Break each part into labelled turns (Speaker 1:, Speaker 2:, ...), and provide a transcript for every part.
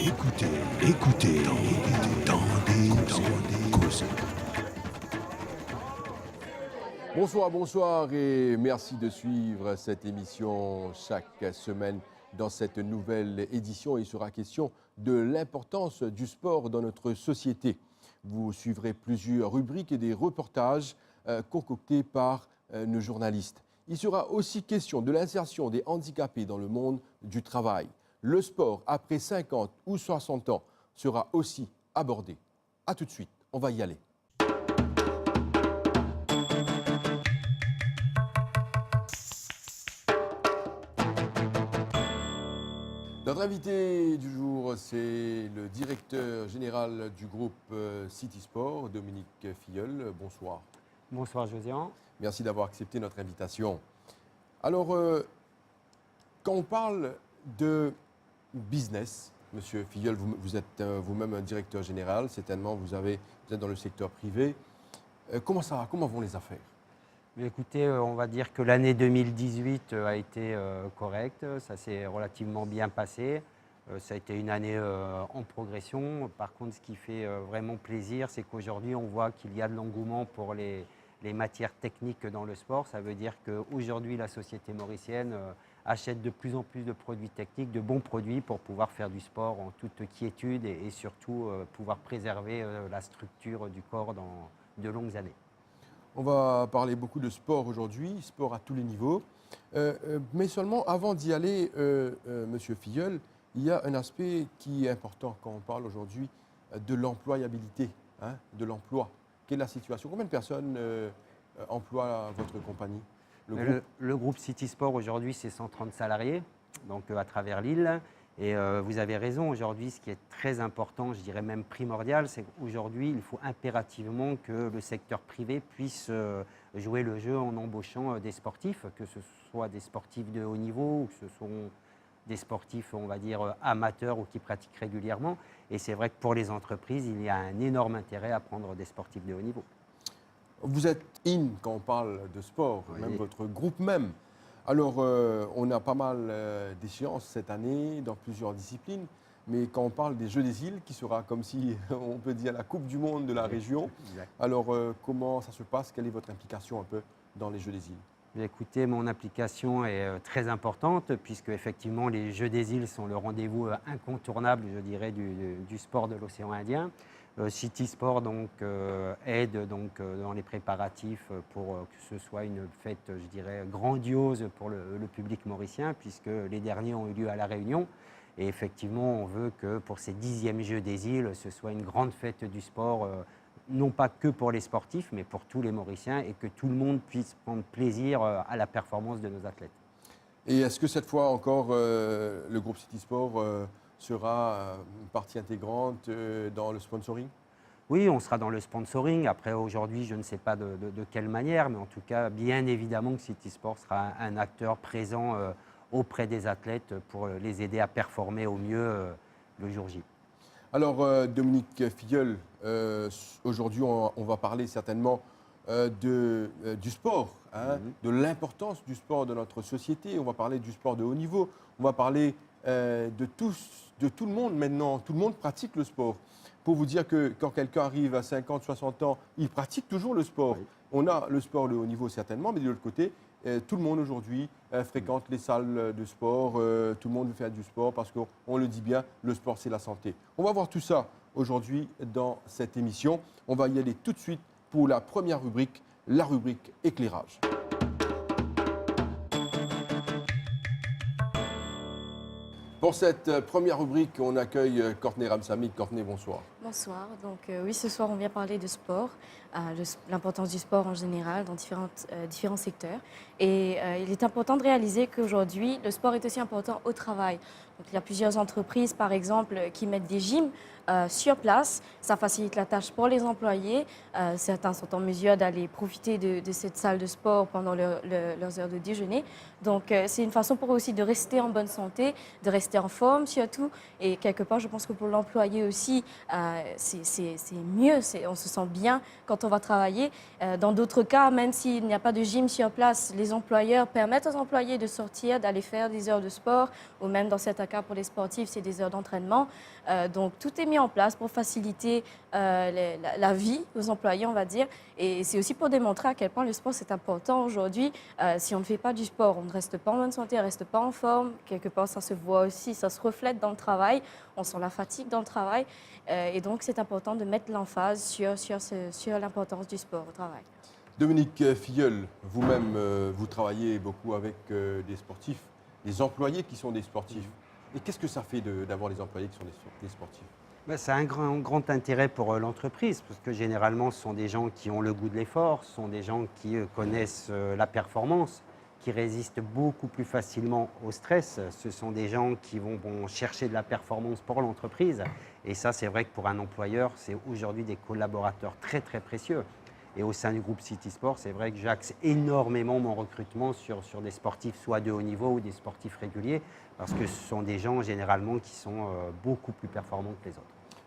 Speaker 1: Écoutez, tendez, causez.
Speaker 2: Bonsoir et merci de suivre cette émission chaque semaine. Dans cette nouvelle édition, il sera question de l'importance du sport dans notre société. Vous suivrez plusieurs rubriques et des reportages concoctés par nos journalistes. Il sera aussi question de l'insertion des handicapés dans le monde du travail. Le sport après 50 ou 60 ans sera aussi abordé. A tout de suite, on va y aller. Notre invité du jour, c'est le directeur général du groupe City Sport, Dominique Filleul. Bonsoir.
Speaker 3: Bonsoir Josian.
Speaker 2: Merci d'avoir accepté notre invitation. Alors, quand on parle de business, Monsieur Filleul, vous êtes vous-même un directeur général, certainement vous êtes dans le secteur privé. Comment vont les affaires?
Speaker 3: Mais écoutez, on va dire que l'année 2018 a été correcte, ça s'est relativement bien passé. Ça a été une année en progression. Par contre, ce qui fait vraiment plaisir, c'est qu'aujourd'hui, on voit qu'il y a de l'engouement pour les matières techniques dans le sport. Ça veut dire qu'aujourd'hui, la société mauricienne achète de plus en plus de produits techniques, de bons produits pour pouvoir faire du sport en toute quiétude et surtout pouvoir préserver la structure du corps dans de longues années.
Speaker 2: On va parler beaucoup de sport aujourd'hui, sport à tous les niveaux. Mais seulement, avant d'y aller, Monsieur Filleul, il y a un aspect qui est important quand on parle aujourd'hui de l'employabilité, de l'emploi. Quelle est la situation? Combien de personnes emploient votre compagnie,
Speaker 3: le groupe City Sport, aujourd'hui, c'est 130 salariés, donc à travers l'île. Et vous avez raison, aujourd'hui, ce qui est très important, je dirais même primordial, c'est qu'aujourd'hui, il faut impérativement que le secteur privé puisse jouer le jeu en embauchant des sportifs, que ce soit des sportifs de haut niveau ou que ce soit des sportifs, on va dire, amateurs ou qui pratiquent régulièrement. Et c'est vrai que pour les entreprises, il y a un énorme intérêt à prendre des sportifs de haut niveau.
Speaker 2: Vous êtes in quand on parle de sport,
Speaker 3: Oui.
Speaker 2: même votre groupe même. Alors, on a pas mal d'échéances cette année dans plusieurs disciplines, mais quand on parle des Jeux des îles, qui sera comme si on peut dire la Coupe du Monde de la région,
Speaker 3: Exact.
Speaker 2: alors comment ça se passe? Quelle est votre implication un peu dans les Jeux des îles?
Speaker 3: Écoutez, mon implication est très importante puisque effectivement les Jeux des îles sont le rendez-vous incontournable, je dirais, du sport de l'océan Indien. City Sport aide dans les préparatifs pour que ce soit une fête, je dirais, grandiose pour le public mauricien, puisque les derniers ont eu lieu à La Réunion. Et effectivement, on veut que pour ces 10e Jeux des îles, ce soit une grande fête du sport, non pas que pour les sportifs, mais pour tous les Mauriciens, et que tout le monde puisse prendre plaisir à la performance de nos athlètes.
Speaker 2: Et est-ce que cette fois encore, le groupe City Sport sera une partie intégrante dans le sponsoring?
Speaker 3: Oui, on sera dans le sponsoring. Après, aujourd'hui, je ne sais pas de quelle manière, mais en tout cas, bien évidemment que City Sport sera un acteur présent auprès des athlètes pour les aider à performer au mieux le jour J.
Speaker 2: Alors, Dominique Filleul, aujourd'hui, on va parler certainement du sport, de l'importance du sport dans notre société. On va parler du sport de haut niveau. On va parler de tout le monde maintenant. Tout le monde pratique le sport. Pour vous dire que quand quelqu'un arrive à 50, 60 ans, il pratique toujours le sport.
Speaker 3: Oui.
Speaker 2: On a le sport de haut niveau certainement, mais de l'autre côté, tout le monde aujourd'hui fréquente les salles de sport. Tout le monde veut faire du sport parce qu'on le dit bien, le sport c'est la santé. On va voir tout ça aujourd'hui dans cette émission. On va y aller tout de suite pour la première rubrique, la rubrique éclairage. Pour cette première rubrique, on accueille Courtney Ramsamy. Courtney, bonsoir.
Speaker 4: Bonsoir. Donc oui, ce soir, on vient parler de sport, l'importance du sport en général dans différents secteurs. Et il est important de réaliser qu'aujourd'hui, le sport est aussi important au travail. Donc, il y a plusieurs entreprises, par exemple, qui mettent des gyms sur place. Ça facilite la tâche pour les employés. Certains sont en mesure d'aller profiter de cette salle de sport pendant leurs heures de déjeuner. Donc, c'est une façon pour eux aussi de rester en bonne santé, de rester en forme surtout. Et quelque part, je pense que pour l'employé aussi, c'est mieux. On se sent bien quand on va travailler. Dans d'autres cas, même s'il n'y a pas de gym sur place, les employeurs permettent aux employés de sortir, d'aller faire des heures de sport ou même dans certains cas pour les sportifs, c'est des heures d'entraînement. Donc tout est mis en place pour faciliter la vie aux employés, on va dire. Et c'est aussi pour démontrer à quel point le sport c'est important aujourd'hui. Si on ne fait pas du sport, on ne reste pas en bonne santé, on ne reste pas en forme. Quelque part, ça se voit aussi, ça se reflète dans le travail. On sent la fatigue dans le travail. Et donc, c'est important de mettre l'emphase sur l'importance du sport au travail.
Speaker 2: Dominique Filleul, vous-même, vous travaillez beaucoup avec des sportifs, des employés qui sont des sportifs. Et qu'est-ce que ça fait d'avoir des employés qui sont des sportifs?
Speaker 3: C'est un grand intérêt pour l'entreprise, parce que généralement, ce sont des gens qui ont le goût de l'effort, ce sont des gens qui connaissent la performance, qui résistent beaucoup plus facilement au stress. Ce sont des gens qui vont chercher de la performance pour l'entreprise. Et ça, c'est vrai que pour un employeur, c'est aujourd'hui des collaborateurs très, très précieux. Et au sein du groupe City Sport, c'est vrai que j'axe énormément mon recrutement sur des sportifs soit de haut niveau ou des sportifs réguliers, parce que ce sont des gens généralement qui sont beaucoup plus performants que les autres.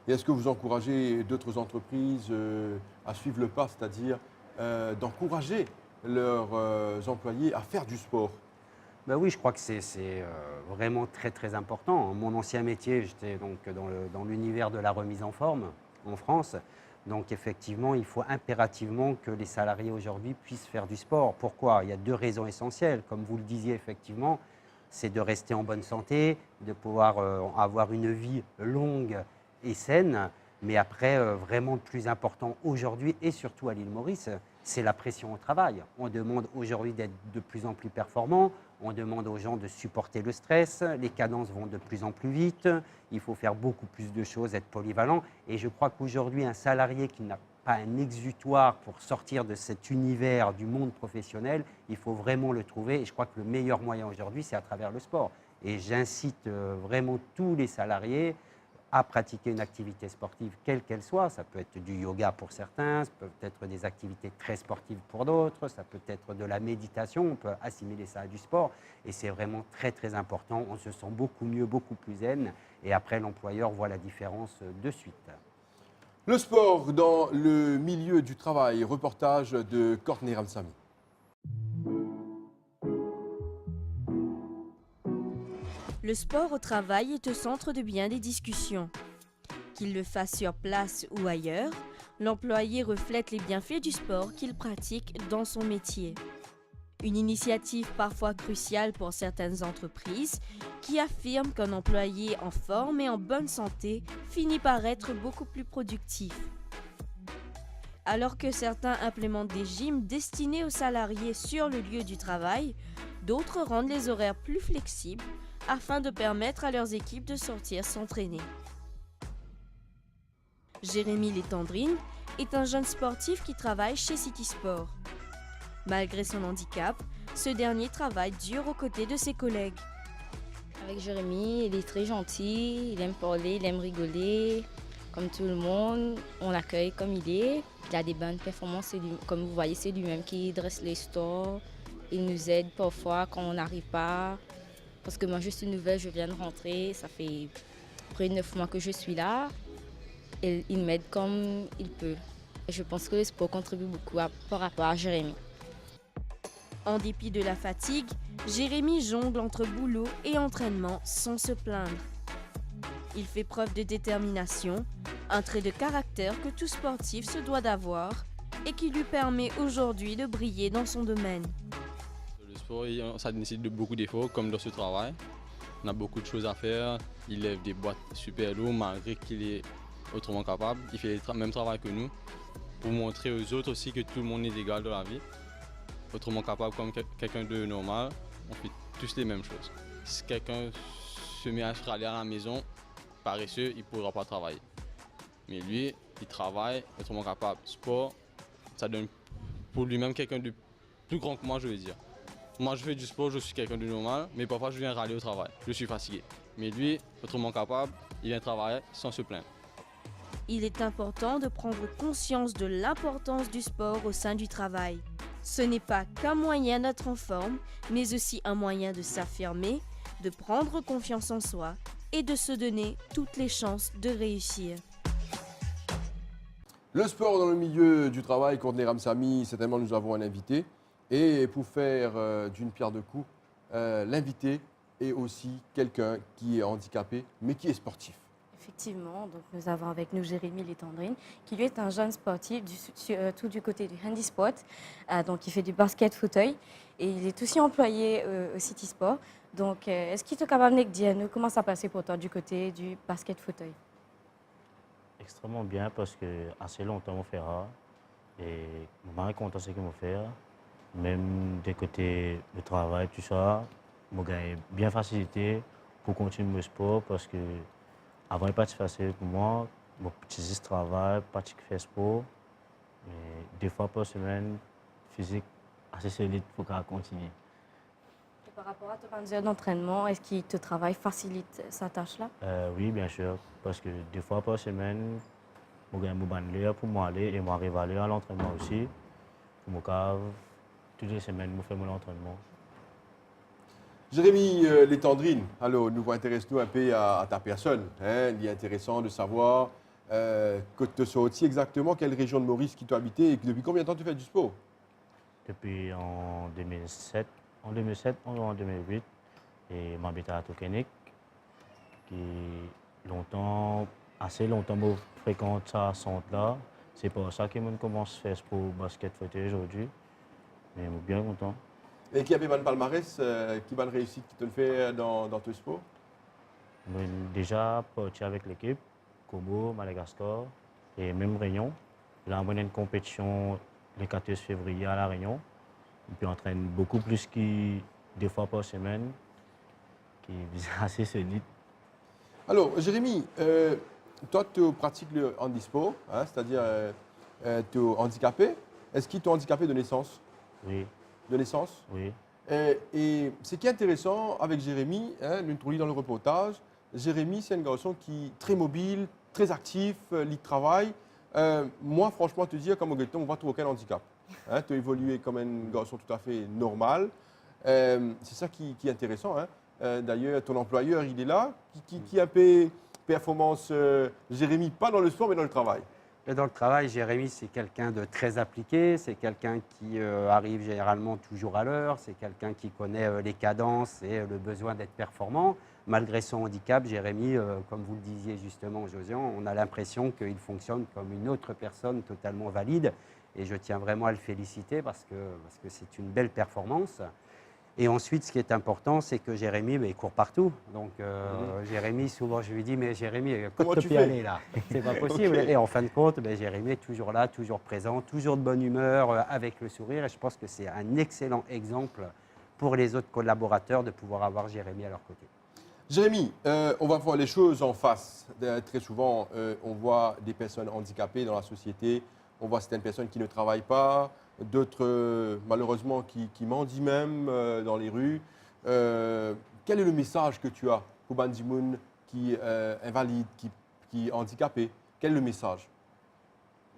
Speaker 2: Et est-ce que vous encouragez d'autres entreprises à suivre le pas, c'est-à-dire d'encourager leurs employés à faire du sport?
Speaker 3: Oui, je crois que c'est vraiment très très important. Mon ancien métier, j'étais donc dans l'univers de la remise en forme en France. Donc effectivement, il faut impérativement que les salariés aujourd'hui puissent faire du sport. Pourquoi? Il y a deux raisons essentielles. Comme vous le disiez effectivement, c'est de rester en bonne santé, de pouvoir avoir une vie longue et saine. Mais après, vraiment le plus important aujourd'hui et surtout à l'île Maurice, c'est la pression au travail. On demande aujourd'hui d'être de plus en plus performant, on demande aux gens de supporter le stress, les cadences vont de plus en plus vite, il faut faire beaucoup plus de choses, être polyvalent. Et je crois qu'aujourd'hui, un salarié qui n'a pas un exutoire pour sortir de cet univers du monde professionnel, il faut vraiment le trouver. Et je crois que le meilleur moyen aujourd'hui, c'est à travers le sport. Et j'incite vraiment tous les salariés à pratiquer une activité sportive, quelle qu'elle soit. Ça peut être du yoga pour certains, ça peut être des activités très sportives pour d'autres, ça peut être de la méditation, on peut assimiler ça à du sport. Et c'est vraiment très, très important. On se sent beaucoup mieux, beaucoup plus zen. Et après, l'employeur voit la différence de suite.
Speaker 2: Le sport dans le milieu du travail, reportage de Courtney Ramsamy.
Speaker 1: Le sport au travail est au centre de bien des discussions. Qu'il le fasse sur place ou ailleurs, l'employé reflète les bienfaits du sport qu'il pratique dans son métier. Une initiative parfois cruciale pour certaines entreprises qui affirment qu'un employé en forme et en bonne santé finit par être beaucoup plus productif. Alors que certains implémentent des gyms destinés aux salariés sur le lieu du travail, d'autres rendent les horaires plus flexibles afin de permettre à leurs équipes de sortir s'entraîner. Jérémy Létendrine est un jeune sportif qui travaille chez City Sport. Malgré son handicap, ce dernier travaille dur aux côtés de ses collègues.
Speaker 5: Avec Jérémy, il est très gentil, il aime parler, il aime rigoler. Comme tout le monde, on l'accueille comme il est. Il a des bonnes performances, comme vous voyez, c'est lui-même qui dresse les stores. Il nous aide parfois quand on n'arrive pas. Parce que moi, je suis nouvelle, je viens de rentrer, ça fait près de 9 mois que je suis là. Et il m'aide comme il peut. Et je pense que le sport contribue beaucoup par rapport à Jérémy.
Speaker 1: En dépit de la fatigue, Jérémy jongle entre boulot et entraînement sans se plaindre. Il fait preuve de détermination, un trait de caractère que tout sportif se doit d'avoir et qui lui permet aujourd'hui de briller dans son domaine.
Speaker 6: Le sport, ça nécessite beaucoup d'efforts, comme dans ce travail. On a beaucoup de choses à faire. Il lève des boîtes super lourdes malgré qu'il est autrement capable. Il fait le même travail que nous pour montrer aux autres aussi que tout le monde est égal dans la vie. Autrement capable comme quelqu'un de normal, on fait tous les mêmes choses. Si quelqu'un se met à râler à la maison, paresseux, il ne pourra pas travailler. Mais lui, il travaille, autrement capable. Sport, ça donne pour lui-même quelqu'un de plus grand que moi, je veux dire. Moi, je fais du sport, je suis quelqu'un de normal, mais parfois je viens râler au travail. Je suis fatigué. Mais lui, autrement capable, il vient travailler sans se plaindre.
Speaker 1: Il est important de prendre conscience de l'importance du sport au sein du travail. Ce n'est pas qu'un moyen d'être en forme, mais aussi un moyen de s'affirmer, de prendre confiance en soi et de se donner toutes les chances de réussir.
Speaker 2: Le sport dans le milieu du travail, Courtney Ramsamy, certainement nous avons un invité. Et pour faire d'une pierre deux coups, l'invité et aussi quelqu'un qui est handicapé, mais qui est sportif.
Speaker 4: Effectivement, donc nous avons avec nous Jérémy Létandrine, qui lui est un jeune sportif, tout du côté du handisport, donc il fait du basket fauteuil, et il est aussi employé au City Sport. Donc, est-ce qu'il est capable de dire nous comment ça passait pour toi du côté du basket fauteuil?
Speaker 7: Extrêmement bien parce que assez longtemps on fera et mon mari est content de ce qu'il m'a fait. Même des côtés de travail, tout ça, mon gars est bien facilité pour continuer le sport parce que avant il pas si facile pour moi. Mon petit travail, petit fait sport, mais 2 fois par semaine, physique assez solide pour continuer.
Speaker 4: Et par rapport à ton manager d'entraînement, est-ce qu'il te travaille facilite sa tâche-là?
Speaker 7: Oui, bien sûr, parce que 2 fois par semaine, je gagne mon banlieue pour moi aller et moi arrive à aller à l'entraînement aussi. Pour mon cave, toutes les semaines, je fais mon entraînement.
Speaker 2: Jérémy Létandrine, alors nous intéressons un peu à ta personne. Hein. Il est intéressant de savoir que tu sois aussi exactement quelle région de Maurice qui tu habites et depuis combien de temps tu fais du sport?
Speaker 7: Depuis en 2007, en 2008, et m'habite à Toukenik, qui assez longtemps, je fréquente ça centre-là. C'est pour ça que je commence à faire sport basket fauteuil aujourd'hui. Mais je suis bien content.
Speaker 2: Et qui a un palmarès, qui a une réussite qui te le fait dans ton sport?
Speaker 7: J'ai déjà parti avec l'équipe, Kobo, Madagascar et même Réunion. Là, on a une compétition le 14 février à La Réunion. Et puis on entraîne beaucoup plus que 2 fois par semaine, qui est assez solide.
Speaker 2: Alors, Jérémy, toi, tu pratiques le handisport, hein, c'est-à-dire tu es handicapé. Est-ce qu'il est handicapé de naissance?
Speaker 7: Oui,
Speaker 2: De naissance?
Speaker 7: oui.
Speaker 2: Et ce qui est intéressant avec Jérémy, hein, nous trouvons dans le reportage, Jérémy, c'est un garçon qui est très mobile, très actif, il travaille. Moi, franchement, te dire, comme on ne voit aucun handicap. Hein, tu as évolué comme un garçon tout à fait normal. C'est ça qui est intéressant. Hein. D'ailleurs, ton employeur, il est là, qui a un peu performance, Jérémy, pas dans le sport, mais dans le travail.
Speaker 3: Et dans le travail, Jérémy, c'est quelqu'un de très appliqué, c'est quelqu'un qui arrive généralement toujours à l'heure, c'est quelqu'un qui connaît les cadences et le besoin d'être performant. Malgré son handicap, Jérémy, comme vous le disiez justement, Josian, on a l'impression qu'il fonctionne comme une autre personne totalement valide. Et je tiens vraiment à le féliciter parce que c'est une belle performance. Et ensuite, ce qui est important, c'est que Jérémy, il court partout. Donc, Jérémy, souvent, je lui dis, mais Jérémy, comment tu peux aller là? C'est pas possible. Okay. Et en fin de compte, Jérémy est toujours là, toujours présent, toujours de bonne humeur, avec le sourire. Et je pense que c'est un excellent exemple pour les autres collaborateurs de pouvoir avoir Jérémy à leur côté.
Speaker 2: Jérémy, on va voir les choses en face. Très souvent, on voit des personnes handicapées dans la société. On voit certaines personnes qui ne travaillent pas, d'autres malheureusement qui mendient même dans les rues. Quel est le message que tu as pour Bandimoun qui est invalide, qui est handicapé? Quel est le message?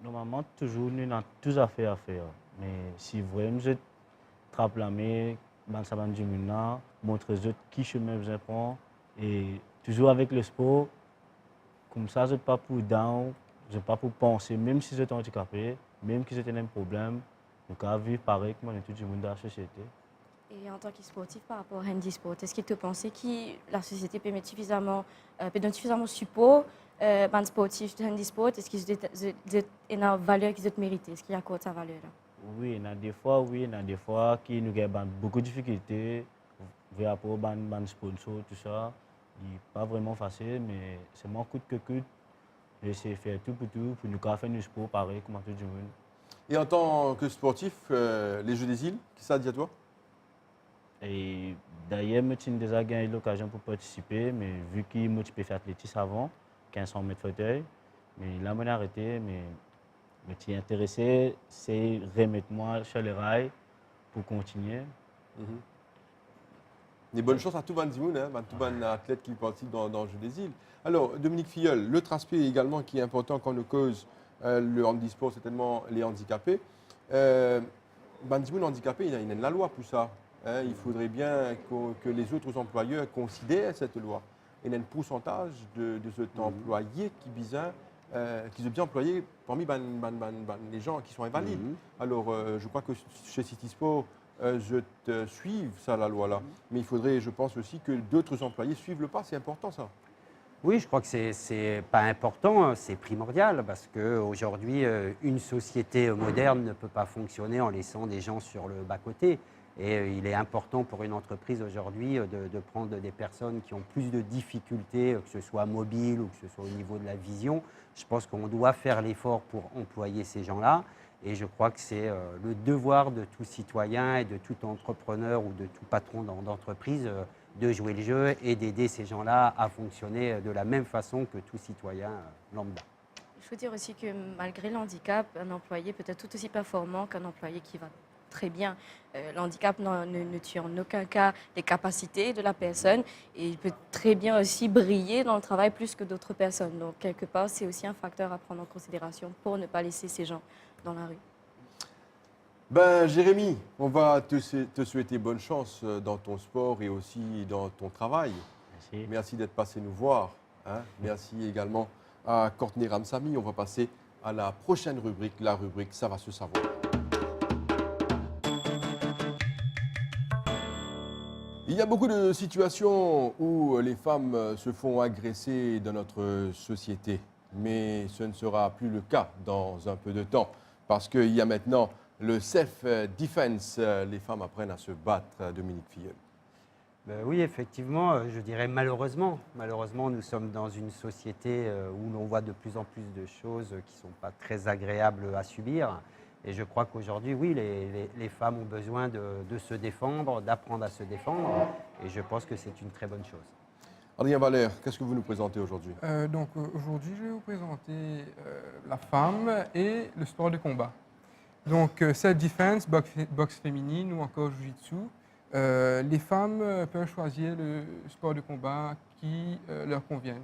Speaker 7: Normalement, toujours, nous avons tous à faire. Mais si vraiment vous êtes trapplamé, Bandimoun, montrez aux autres qui chemin vous prend. Et toujours avec le sport, comme ça, vous n'êtes pas pour down. Je n'ai pas pour penser, même si j'étais handicapé, même si j'étais un problème, nous pouvons vivre pareil comme tout le monde dans la société.
Speaker 4: Et en tant que sportif par rapport au handisport, est-ce que tu penses que la société peut mettre suffisamment support aux sportifs de handisport? Est-ce qu'ils ont une valeur qu'ils ont méritée? Est-ce qu'il y a quoi de sa valeur là?
Speaker 7: Oui, il y a des fois qui nous avons beaucoup de difficultés. Vers pour les sponsors, tout ça, il n'est pas vraiment facile, mais c'est mon coup de coûte. J'essaie de faire tout pour nous faire du sport pareil comme tout le monde.
Speaker 2: Et en tant que sportif, les Jeux des îles, qu'est-ce que ça dit à toi?
Speaker 7: Et d'ailleurs, j'ai déjà eu l'occasion pour participer, mais vu que je peux faire l'athlétisme avant, 1500 mètres fauteuil, mais là, je arrêté, mais je suis intéressé, c'est remettre moi sur les rails pour continuer.
Speaker 2: Des bonnes chances à tout Bandimoun, hein, tout bon athlète qui participe dans le Jeu des îles. Alors, Dominique Filleul, l'autre aspect également qui est important quand on cause le handisport, c'est tellement les handicapés. Bandimoun handicapé, il y a la loi pour ça. Hein, il faudrait bien que les autres employeurs considèrent cette loi. Il y a un pourcentage de cet employé qui sont bien employés parmi les gens qui sont invalides. Alors, je crois que chez City Sport, je te suive, ça, la loi là. Mais il faudrait, je pense aussi, que d'autres employés suivent le pas. C'est important, ça.
Speaker 3: Oui, je crois que c'est pas important, c'est primordial parce qu'aujourd'hui, une société moderne ne peut pas fonctionner en laissant des gens sur le bas-côté. Et il est important pour une entreprise aujourd'hui de prendre des personnes qui ont plus de difficultés, que ce soit mobile ou que ce soit au niveau de la vision. Je pense qu'on doit faire l'effort pour employer ces gens-là. Et je crois que c'est le devoir de tout citoyen et de tout entrepreneur ou de tout patron d'entreprise de jouer le jeu et d'aider ces gens-là à fonctionner de la même façon que tout citoyen lambda.
Speaker 4: Il faut dire aussi que malgré le handicap, un employé peut être tout aussi performant qu'un employé qui va très bien. Le handicap ne tue en aucun cas les capacités de la personne et il peut très bien aussi briller dans le travail plus que d'autres personnes. Donc, quelque part, c'est aussi un facteur à prendre en considération pour ne pas laisser ces gens dans la rue.
Speaker 2: Ben, Jérémy, on va te souhaiter bonne chance dans ton sport et aussi dans ton travail.
Speaker 7: Merci.
Speaker 2: Merci d'être passé nous voir. Hein. Merci également à Courtney Ramsamy. On va passer à la prochaine rubrique, la rubrique Ça va se savoir. Il y a beaucoup de situations où les femmes se font agresser dans notre société, mais ce ne sera plus le cas dans un peu de temps, parce qu'il y a maintenant le self-defense. Les femmes apprennent à se battre, Dominique Filleul.
Speaker 3: Oui, effectivement, je dirais malheureusement. Malheureusement, nous sommes dans une société où l'on voit de plus en plus de choses qui ne sont pas très agréables à subir. Et je crois qu'aujourd'hui, oui, les femmes ont besoin de se défendre, d'apprendre à se défendre. Et je pense que c'est une très bonne chose.
Speaker 2: Adrien Valère, qu'est-ce que vous nous présentez aujourd'hui?
Speaker 8: Aujourd'hui, je vais vous présenter la femme et le sport de combat. Donc, self-defense, boxe féminine ou encore jiu-jitsu. Les femmes peuvent choisir le sport de combat qui leur convient.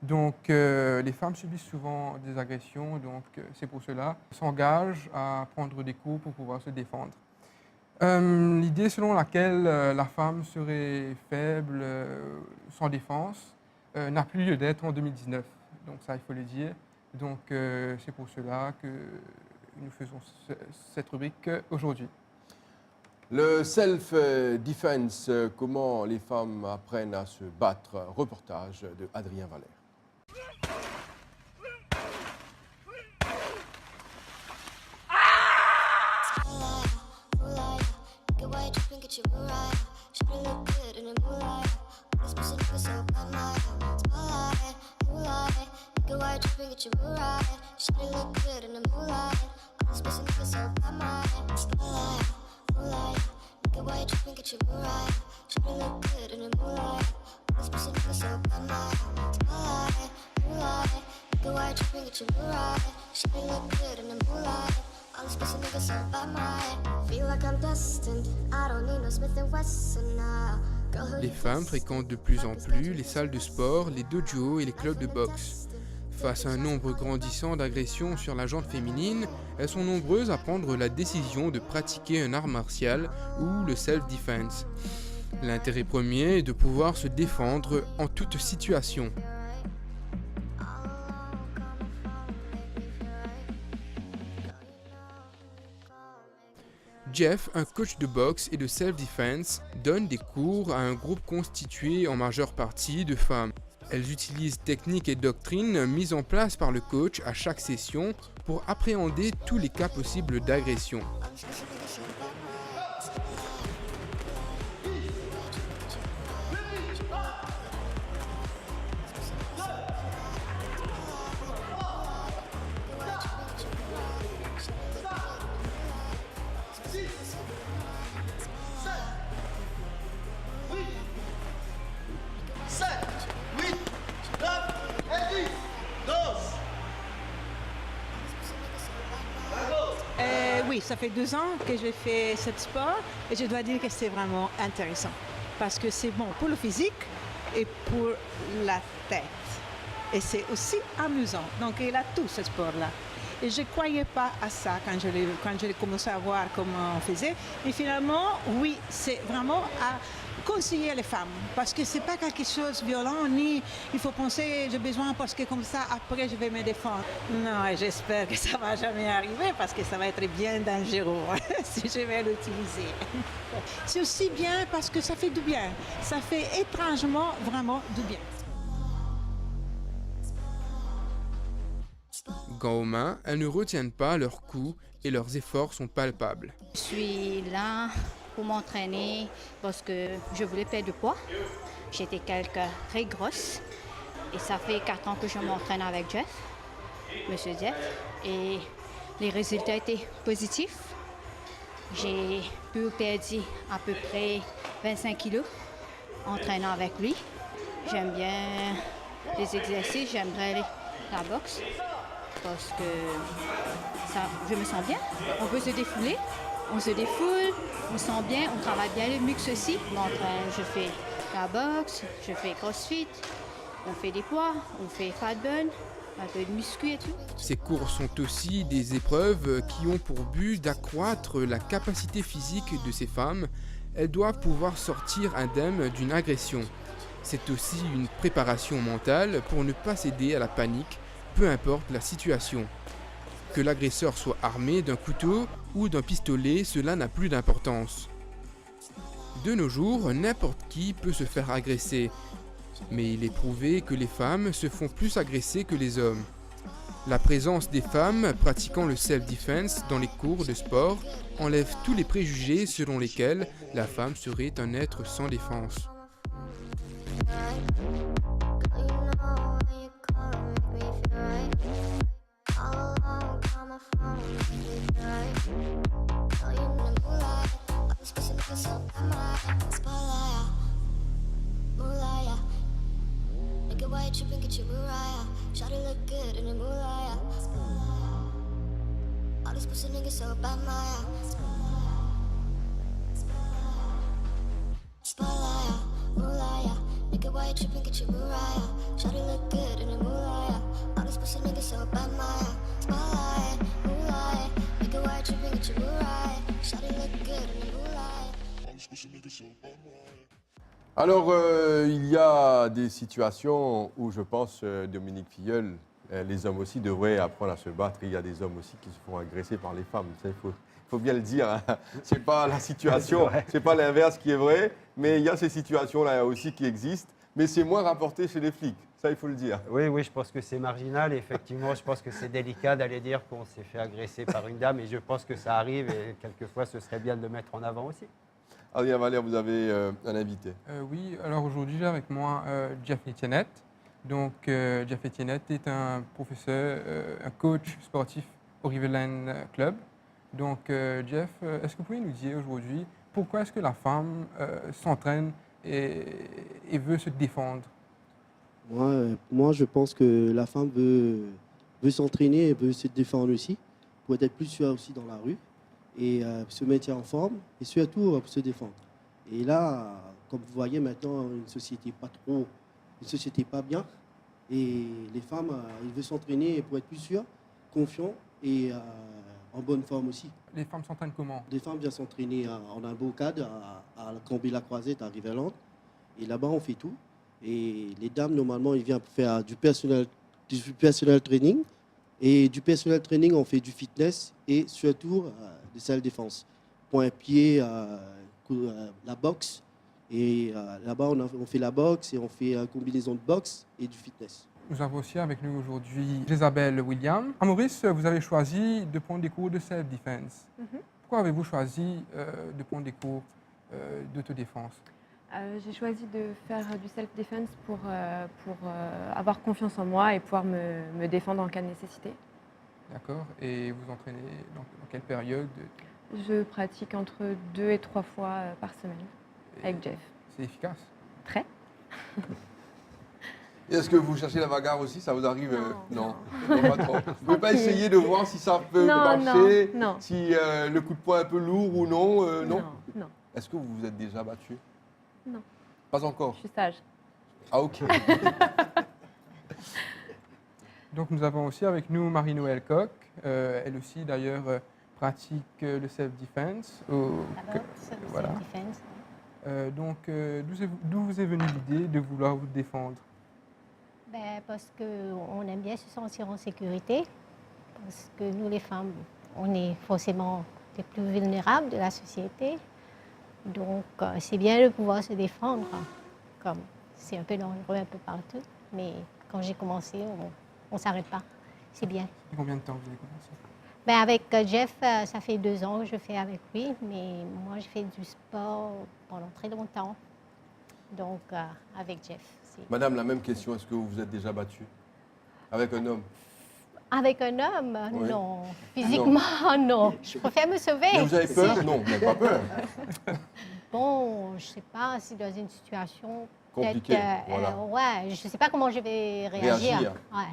Speaker 8: Donc, les femmes subissent souvent des agressions, donc c'est pour cela qu'elles s'engagent à prendre des cours pour pouvoir se défendre. L'idée selon laquelle la femme serait faible, sans défense, n'a plus lieu d'être en 2019. Donc ça, il faut le dire. Donc, c'est pour cela que nous faisons cette rubrique aujourd'hui.
Speaker 2: Le self-defense, comment les femmes apprennent à se battre, reportage de Adrien Valère.
Speaker 8: Les femmes fréquentent de plus en plus les salles de sport, les dojos et les clubs de boxe. Face à un nombre grandissant d'agressions sur la gente féminine, elles sont nombreuses à prendre la décision de pratiquer un art martial ou le self-defense. L'intérêt premier est de pouvoir se défendre en toute situation. Jeff, un coach de boxe et de self-defense, donne des cours à un groupe constitué en majeure partie de femmes. Elles utilisent techniques et doctrines mises en place par le coach à chaque session pour appréhender tous les cas possibles d'agression.
Speaker 9: Oui, ça fait 2 ans que je fais ce sport et je dois dire que c'est vraiment intéressant parce que c'est bon pour le physique et pour la tête. Et c'est aussi amusant. Donc il a tout ce sport-là. Et je ne croyais pas à ça quand j'ai commencé à voir comment on faisait. Et finalement, oui, c'est vraiment à conseiller les femmes. Parce que ce n'est pas quelque chose de violent, ni il faut penser j'ai besoin parce que comme ça, après, je vais me défendre. Non, et j'espère que ça ne va jamais arriver parce que ça va être bien dangereux si je vais l'utiliser. C'est aussi bien parce que ça fait du bien. Ça fait étrangement vraiment du bien.
Speaker 8: Gants aux mains, elles ne retiennent pas leurs coups et leurs efforts sont palpables.
Speaker 10: Je suis là pour m'entraîner parce que je voulais perdre du poids. J'étais quelqu'un très grosse et ça fait 4 ans que je m'entraîne avec Jeff, Monsieur Jeff, et les résultats étaient positifs. J'ai pu perdre à peu près 25 kilos en entraînant avec lui. J'aime bien les exercices, j'aimerais la boxe parce que ça, je me sens bien. On peut se défouler, on se défoule, on se sent bien, on travaille bien les muscles aussi. Je fais la boxe, je fais crossfit, on fait des poids, on fait fat burn, un peu de muscu et tout.
Speaker 8: Ces cours sont aussi des épreuves qui ont pour but d'accroître la capacité physique de ces femmes. Elles doivent pouvoir sortir indemnes d'une agression. C'est aussi une préparation mentale pour ne pas céder à la panique, peu importe la situation. Que l'agresseur soit armé d'un couteau ou d'un pistolet, cela n'a plus d'importance. De nos jours, n'importe qui peut se faire agresser, mais il est prouvé que les femmes se font plus agresser que les hommes. La présence des femmes pratiquant le self-defense dans les cours de sport enlève tous les préjugés selon lesquels la femme serait un être sans défense.
Speaker 2: Alors, il y a des situations où je pense, Dominique Filleul, les hommes aussi devraient apprendre à se battre. Il y a des hommes aussi qui se font agresser par les femmes. Il faut bien le dire. Hein. Ce n'est pas la situation, ce n'est pas l'inverse qui est vrai, mais il y a ces situations-là aussi qui existent, mais c'est moins rapporté chez les flics. Ça, il faut le dire.
Speaker 3: Oui, je pense que c'est marginal. Effectivement, je pense que c'est délicat d'aller dire qu'on s'est fait agresser par une dame, et je pense que ça arrive, et quelquefois, ce serait bien de le mettre en avant aussi.
Speaker 2: Adrien Valère, vous avez un invité.
Speaker 8: Oui, alors aujourd'hui j'ai avec moi Jeff Etiennette. Donc Jeff Etiennette est un professeur, un coach sportif au Riverland Club. Donc Jeff, est-ce que vous pouvez nous dire aujourd'hui pourquoi est-ce que la femme s'entraîne et veut se défendre?
Speaker 11: Moi, je pense que la femme veut s'entraîner et veut se défendre aussi, pour être plus sûre aussi dans la rue, et se mettre en forme, et surtout pour se défendre. Et là, comme vous voyez maintenant, une société pas bien, et les femmes, ils veulent s'entraîner pour être plus sûres, confiants et en bonne forme aussi.
Speaker 8: Les femmes s'entraînent comment?
Speaker 11: Les femmes viennent s'entraîner en embocade à Cambie-la-Croisette, à Riverland, et là-bas on fait tout. Et les dames, normalement, ils viennent faire du personnel training. Et du personnel training, on fait du fitness et surtout de self-défense. Point-pied, la boxe. Et là-bas, on fait la boxe et on fait une combinaison de boxe et du fitness.
Speaker 8: Nous avons aussi avec nous aujourd'hui Isabelle William. À Maurice, vous avez choisi de prendre des cours de self-defense. Pourquoi avez-vous choisi de prendre des cours d'autodéfense?
Speaker 12: J'ai choisi de faire du self-defense pour avoir confiance en moi et pouvoir me défendre en cas de nécessité.
Speaker 8: D'accord. Et vous entraînez dans quelle période?
Speaker 12: Je pratique entre 2 et 3 fois par semaine avec Jeff.
Speaker 8: C'est efficace?
Speaker 12: Très.
Speaker 2: Est-ce que vous cherchez la bagarre aussi? Ça vous arrive? Non. Pas trop. Vous ne pouvez pas essayer de voir si ça peut marcher?
Speaker 12: Non.
Speaker 2: Si le coup de poing est un peu lourd ou non? Non. Est-ce que vous vous êtes déjà battu?
Speaker 12: Non.
Speaker 2: Pas encore?
Speaker 12: Je suis sage.
Speaker 2: Ah, ok.
Speaker 8: Donc nous avons aussi avec nous Marie-Noëlle Coq. Elle aussi d'ailleurs pratique le self-defense. Voilà. Donc d'où vous est venue l'idée de vouloir vous défendre?
Speaker 13: Parce qu'on aime bien se sentir en sécurité. Parce que nous, les femmes, on est forcément les plus vulnérables de la société. Donc c'est bien de pouvoir se défendre. Comme c'est un peu dangereux un peu partout. Mais quand j'ai commencé, on ne s'arrête pas. C'est bien.
Speaker 8: Et combien de temps vous avez commencé?
Speaker 13: Avec Jeff, ça fait 2 ans que je fais avec lui, mais moi, je fais du sport pendant très longtemps. Donc, avec Jeff.
Speaker 2: Madame, la même question, est-ce que vous vous êtes déjà battue avec un homme?
Speaker 13: Avec un homme,
Speaker 2: Oui.
Speaker 13: Non. Physiquement, non. Je préfère me sauver.
Speaker 2: Mais vous avez peur? Non, vous n'avez pas peur.
Speaker 13: Bon, je ne sais pas si dans une situation
Speaker 2: Compliquée, voilà.
Speaker 13: Ouais, je ne sais pas comment je vais réagir. Ouais.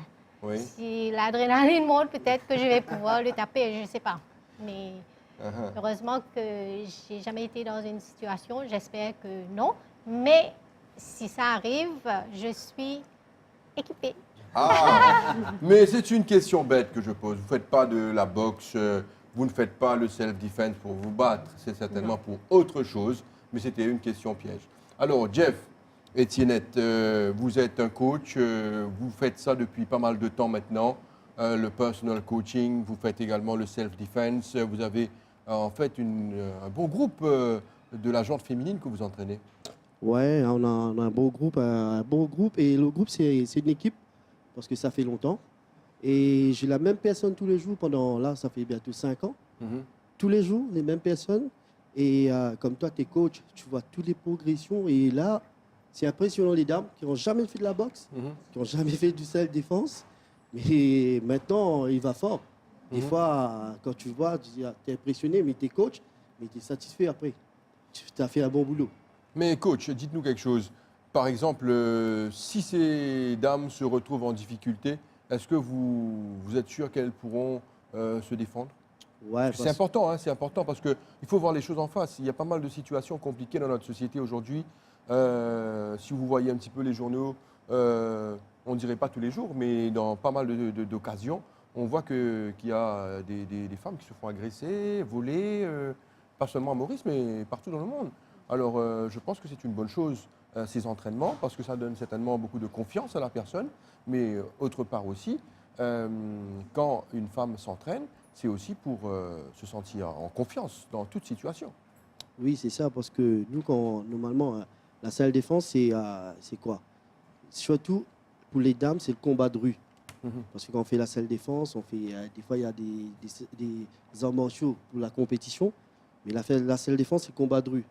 Speaker 2: Oui.
Speaker 13: Si l'adrénaline monte, peut-être que je vais pouvoir le taper, je ne sais pas. Mais heureusement que je n'ai jamais été dans une situation, j'espère que non. Mais si ça arrive, je suis équipée.
Speaker 2: Ah, mais c'est une question bête que je pose. Vous ne faites pas de la boxe, vous ne faites pas le self-defense pour vous battre. C'est certainement pour autre chose, mais c'était une question piège. Alors, Jeff, Etiennette, vous êtes un coach, vous faites ça depuis pas mal de temps maintenant, le personal coaching, vous faites également le self-defense, vous avez en fait un bon groupe de la gente féminine que vous entraînez.
Speaker 11: Ouais, on a un bon groupe, et le groupe c'est une équipe parce que ça fait longtemps et j'ai la même personne tous les jours pendant, là ça fait bientôt 5 ans, tous les jours les mêmes personnes et comme toi tu es coach, tu vois toutes les progressions et là c'est impressionnant les dames qui n'ont jamais fait de la boxe, qui n'ont jamais fait du self-défense, mais maintenant il va fort. Des fois quand tu vois, tu es impressionné mais tu es coach, mais tu es satisfait après, tu as fait un bon boulot.
Speaker 2: Mais coach, dites-nous quelque chose. Par exemple, si ces dames se retrouvent en difficulté, est-ce que vous êtes sûr qu'elles pourront se défendre?
Speaker 11: Ouais,
Speaker 2: c'est important, hein, c'est important parce qu'il faut voir les choses en face. Il y a pas mal de situations compliquées dans notre société aujourd'hui. Si vous voyez un petit peu les journaux, on ne dirait pas tous les jours, mais dans pas mal d'occasions, on voit qu'il y a des femmes qui se font agresser, voler, pas seulement à Maurice, mais partout dans le monde. Alors, je pense que c'est une bonne chose, ces entraînements, parce que ça donne certainement beaucoup de confiance à la personne, mais autre part aussi, quand une femme s'entraîne, c'est aussi pour se sentir en confiance dans toute situation.
Speaker 11: Oui, c'est ça, parce que nous, normalement, la salle défense, c'est quoi? Surtout, pour les dames, c'est le combat de rue. Parce que quand on fait la salle défense, des fois, il y a des arts martiaux pour la compétition, mais la salle défense, c'est le combat de rue.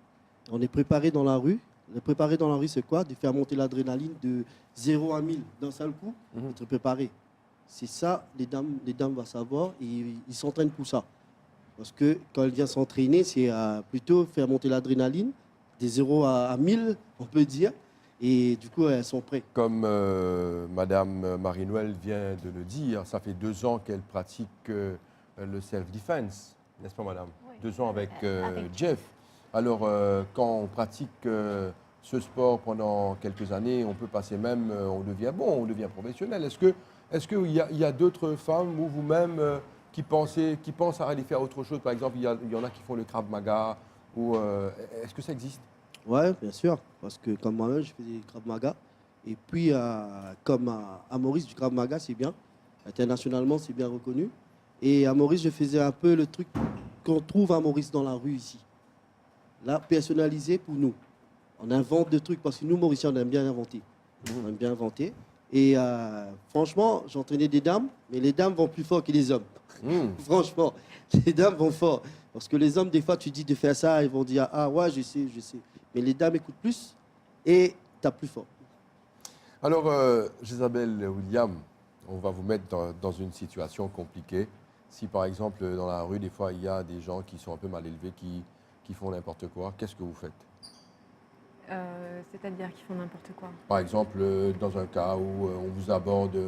Speaker 11: On est préparé dans la rue. Le préparer dans la rue, c'est quoi? De faire monter l'adrénaline de 0 à 1000 d'un seul coup, être préparé. C'est ça, les dames vont savoir et ils s'entraînent pour ça. Parce que quand elles viennent s'entraîner, c'est plutôt faire monter l'adrénaline de 0 à 1000, on peut dire. Et du coup, elles sont prêtes.
Speaker 2: Comme Madame Marie-Noëlle vient de le dire, ça fait 2 ans qu'elle pratique le self-defense, n'est-ce pas, Madame? Oui. 2 ans avec Jeff. Alors, quand on pratique ce sport pendant quelques années, on peut passer même, on devient bon, on devient professionnel. Est-ce qu'il y a d'autres femmes ou vous-même qui pensent à aller faire autre chose? Par exemple, il y en a qui font le Krav Maga. Est-ce que ça existe?
Speaker 11: Oui, bien sûr. Parce que comme moi-même, je fais du Krav Maga. Et puis, comme à Maurice, du Krav Maga, c'est bien. Internationalement, c'est bien reconnu. Et à Maurice, je faisais un peu le truc qu'on trouve à Maurice dans la rue ici. Là, personnalisé pour nous. On invente des trucs parce que nous, Mauriciens, on aime bien inventer. On aime bien inventer. Et franchement, j'entraînais des dames, mais les dames vont plus fort que les hommes. Franchement, les dames vont fort. Parce que les hommes, des fois, tu dis de faire ça, ils vont dire « Ah ouais, je sais. » Mais les dames écoutent plus et tapent plus fort.
Speaker 2: Alors, Jésabelle William, on va vous mettre dans une situation compliquée. Si, par exemple, dans la rue, des fois, il y a des gens qui sont un peu mal élevés, qui font n'importe quoi, qu'est-ce que vous faites?
Speaker 12: C'est-à-dire qu'ils font n'importe quoi.
Speaker 2: Par exemple, dans un cas où on vous aborde,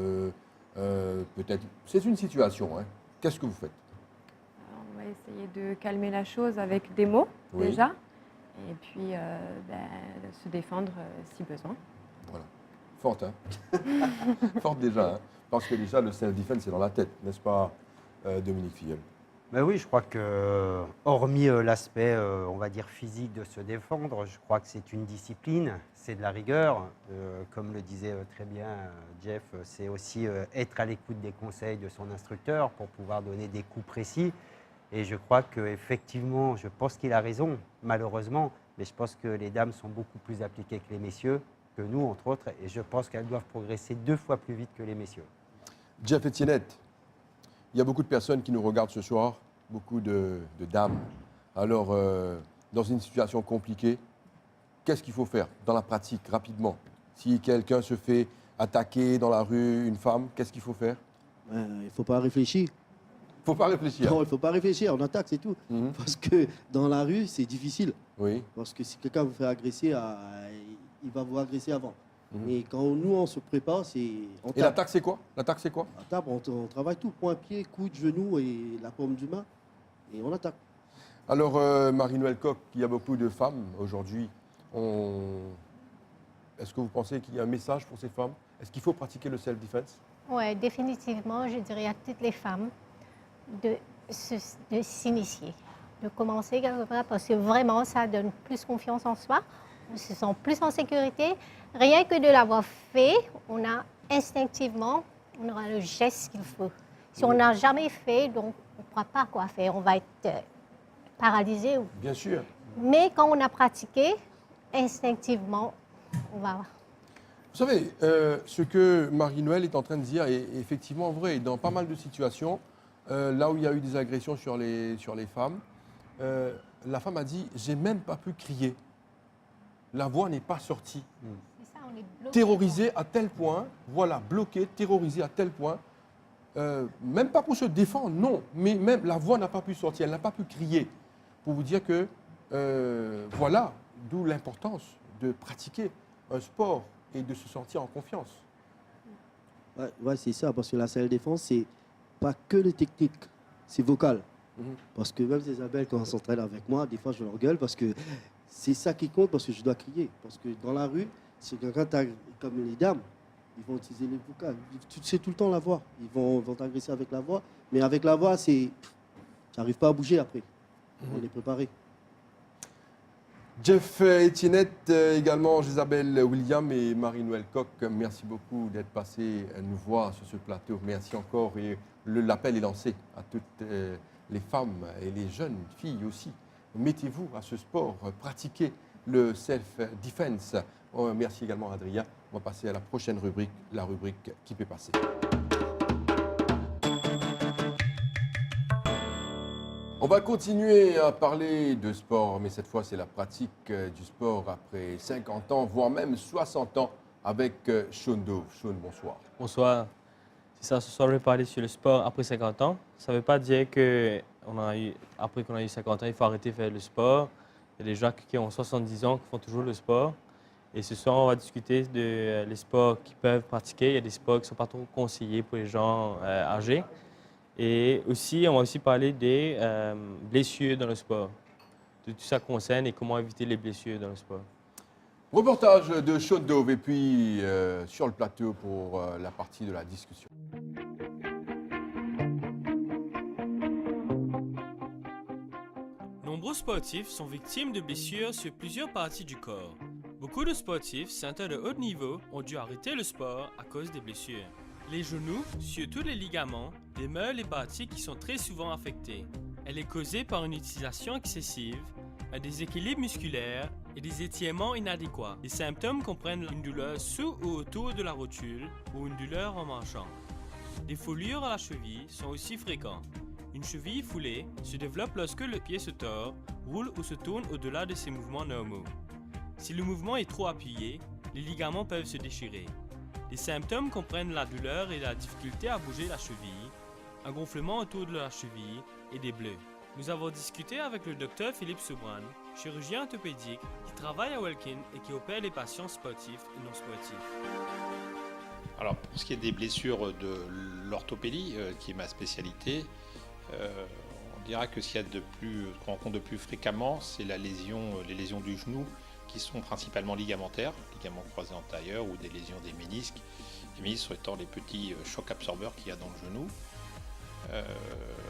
Speaker 2: peut-être... C'est une situation, hein. Qu'est-ce que vous faites?
Speaker 12: Alors, on va essayer de calmer la chose avec des mots, déjà. Et puis, se défendre si besoin.
Speaker 2: Voilà. Forte, hein. Forte déjà, hein. Parce que déjà, le self-defense, c'est dans la tête, n'est-ce pas, Dominique Filleul?
Speaker 3: Ben oui, je crois que, hormis l'aspect, on va dire, physique de se défendre, je crois que c'est une discipline, c'est de la rigueur. Comme le disait très bien Jeff, c'est aussi être à l'écoute des conseils de son instructeur pour pouvoir donner des coups précis. Et je crois qu'effectivement, je pense qu'il a raison, malheureusement, mais je pense que les dames sont beaucoup plus appliquées que les messieurs, que nous, entre autres, et je pense qu'elles doivent progresser 2 fois plus vite que les messieurs.
Speaker 2: Jeff Etiennette, il y a beaucoup de personnes qui nous regardent ce soir, beaucoup de dames. Alors, dans une situation compliquée, qu'est-ce qu'il faut faire dans la pratique, rapidement? Si quelqu'un se fait attaquer dans la rue, une femme, qu'est-ce qu'il faut faire?
Speaker 11: Il ne faut pas réfléchir.
Speaker 2: Il ne faut pas réfléchir.
Speaker 11: Non, il ne faut pas réfléchir, on attaque, c'est tout. Parce que dans la rue, c'est difficile.
Speaker 2: Oui.
Speaker 11: Parce que si quelqu'un vous fait agresser, il va vous agresser avant. Mais quand nous, on se prépare, c'est...
Speaker 2: Et l'attaque, c'est quoi? L'attaque, c'est quoi?
Speaker 11: L'attaque, on travaille tout, point, pied, coude, genou et la paume du main. Et on attaque.
Speaker 2: Alors, Marie-Noëlle Coq, il y a beaucoup de femmes aujourd'hui. Est-ce que vous pensez qu'il y a un message pour ces femmes? Est-ce qu'il faut pratiquer le self-defense?
Speaker 13: Oui, définitivement, je dirais à toutes les femmes de s'initier, de commencer quelque part, parce que vraiment, ça donne plus confiance en soi, on se sent plus en sécurité. Rien que de l'avoir fait, on a instinctivement, on aura le geste qu'il faut. Si on n'a jamais fait, donc on ne pourra pas quoi faire, on va être paralysé.
Speaker 2: Bien sûr.
Speaker 13: Mais quand on a pratiqué, instinctivement, on va...
Speaker 2: Vous savez, ce que Marie-Noëlle est en train de dire est effectivement vrai. Dans pas mal de situations, là où il y a eu des agressions sur les femmes, la femme a dit « j'ai même pas pu crier ». La voix n'est pas sortie.
Speaker 13: Ça, on est bloqué.
Speaker 2: Terrorisée à tel point, voilà, bloquée, terrorisée à tel point, même pas pour se défendre, non, mais même la voix n'a pas pu sortir, elle n'a pas pu crier. Pour vous dire que, voilà, d'où l'importance de pratiquer un sport et de se sentir en confiance.
Speaker 11: Ouais, c'est ça, parce que la self-défense, c'est pas que les techniques, c'est vocal. Parce que même Isabelle, quand on s'entraîne avec moi, des fois je leur gueule parce que c'est ça qui compte, parce que je dois crier. Parce que dans la rue, si quelqu'un comme les dames, ils vont utiliser les vocales. Tu sais tout le temps la voix. Ils vont t'agresser avec la voix. Mais avec la voix, tu n'arrives pas à bouger après. On est préparé.
Speaker 2: Jeff Etiennette, également Isabelle William et Marie-Noëlle Coq, merci beaucoup d'être passés nous voir sur ce plateau. Merci encore et l'appel est lancé à toutes les femmes et les jeunes filles aussi. Mettez-vous à ce sport, pratiquez le self-defense. Merci également Adrien. On va passer à la prochaine rubrique, la rubrique qui peut passer. On va continuer à parler de sport, mais cette fois, c'est la pratique du sport après 50 ans, voire même 60 ans, avec Sean Dove. Sean, bonsoir.
Speaker 14: Bonsoir. C'est ça, ce soir, je vais parler sur le sport après 50 ans. Ça ne veut pas dire que après qu'on a eu 50 ans, il faut arrêter de faire le sport. Il y a des gens qui ont 70 ans qui font toujours le sport. Et ce soir, on va discuter des sports qu'ils peuvent pratiquer. Il y a des sports qui ne sont pas trop conseillés pour les gens âgés. Et aussi, on va aussi parler des blessures dans le sport, de tout ça concerne et comment éviter les blessures dans le sport.
Speaker 2: Reportage de Sean Dove et puis sur le plateau pour la partie de la discussion.
Speaker 15: Nombreux sportifs sont victimes de blessures sur plusieurs parties du corps. Beaucoup de sportifs, certains de haut niveau, ont dû arrêter le sport à cause des blessures. Les genoux, surtout les ligaments, demeurent les parties qui sont très souvent affectées. Elle est causée par une utilisation excessive, un déséquilibre musculaire et des étirements inadéquats. Les symptômes comprennent une douleur sous ou autour de la rotule ou une douleur en marchant. Des foulures à la cheville sont aussi fréquentes. Une cheville foulée se développe lorsque le pied se tord, roule ou se tourne au-delà de ses mouvements normaux. Si le mouvement est trop appuyé, les ligaments peuvent se déchirer. Les symptômes comprennent la douleur et la difficulté à bouger la cheville, un gonflement autour de la cheville et des bleus. Nous avons discuté avec le Dr Philippe Sobran, chirurgien orthopédique qui travaille à Welkin et qui opère les patients sportifs et non sportifs.
Speaker 16: Alors, pour ce qui est des blessures de l'orthopédie, qui est ma spécialité, on dira que ce qu'on rencontre de plus fréquemment, c'est les lésions du genou, qui sont principalement ligamentaires, ligaments croisés antérieurs ou des lésions des ménisques. étant les petits chocs absorbeurs qu'il y a dans le genou.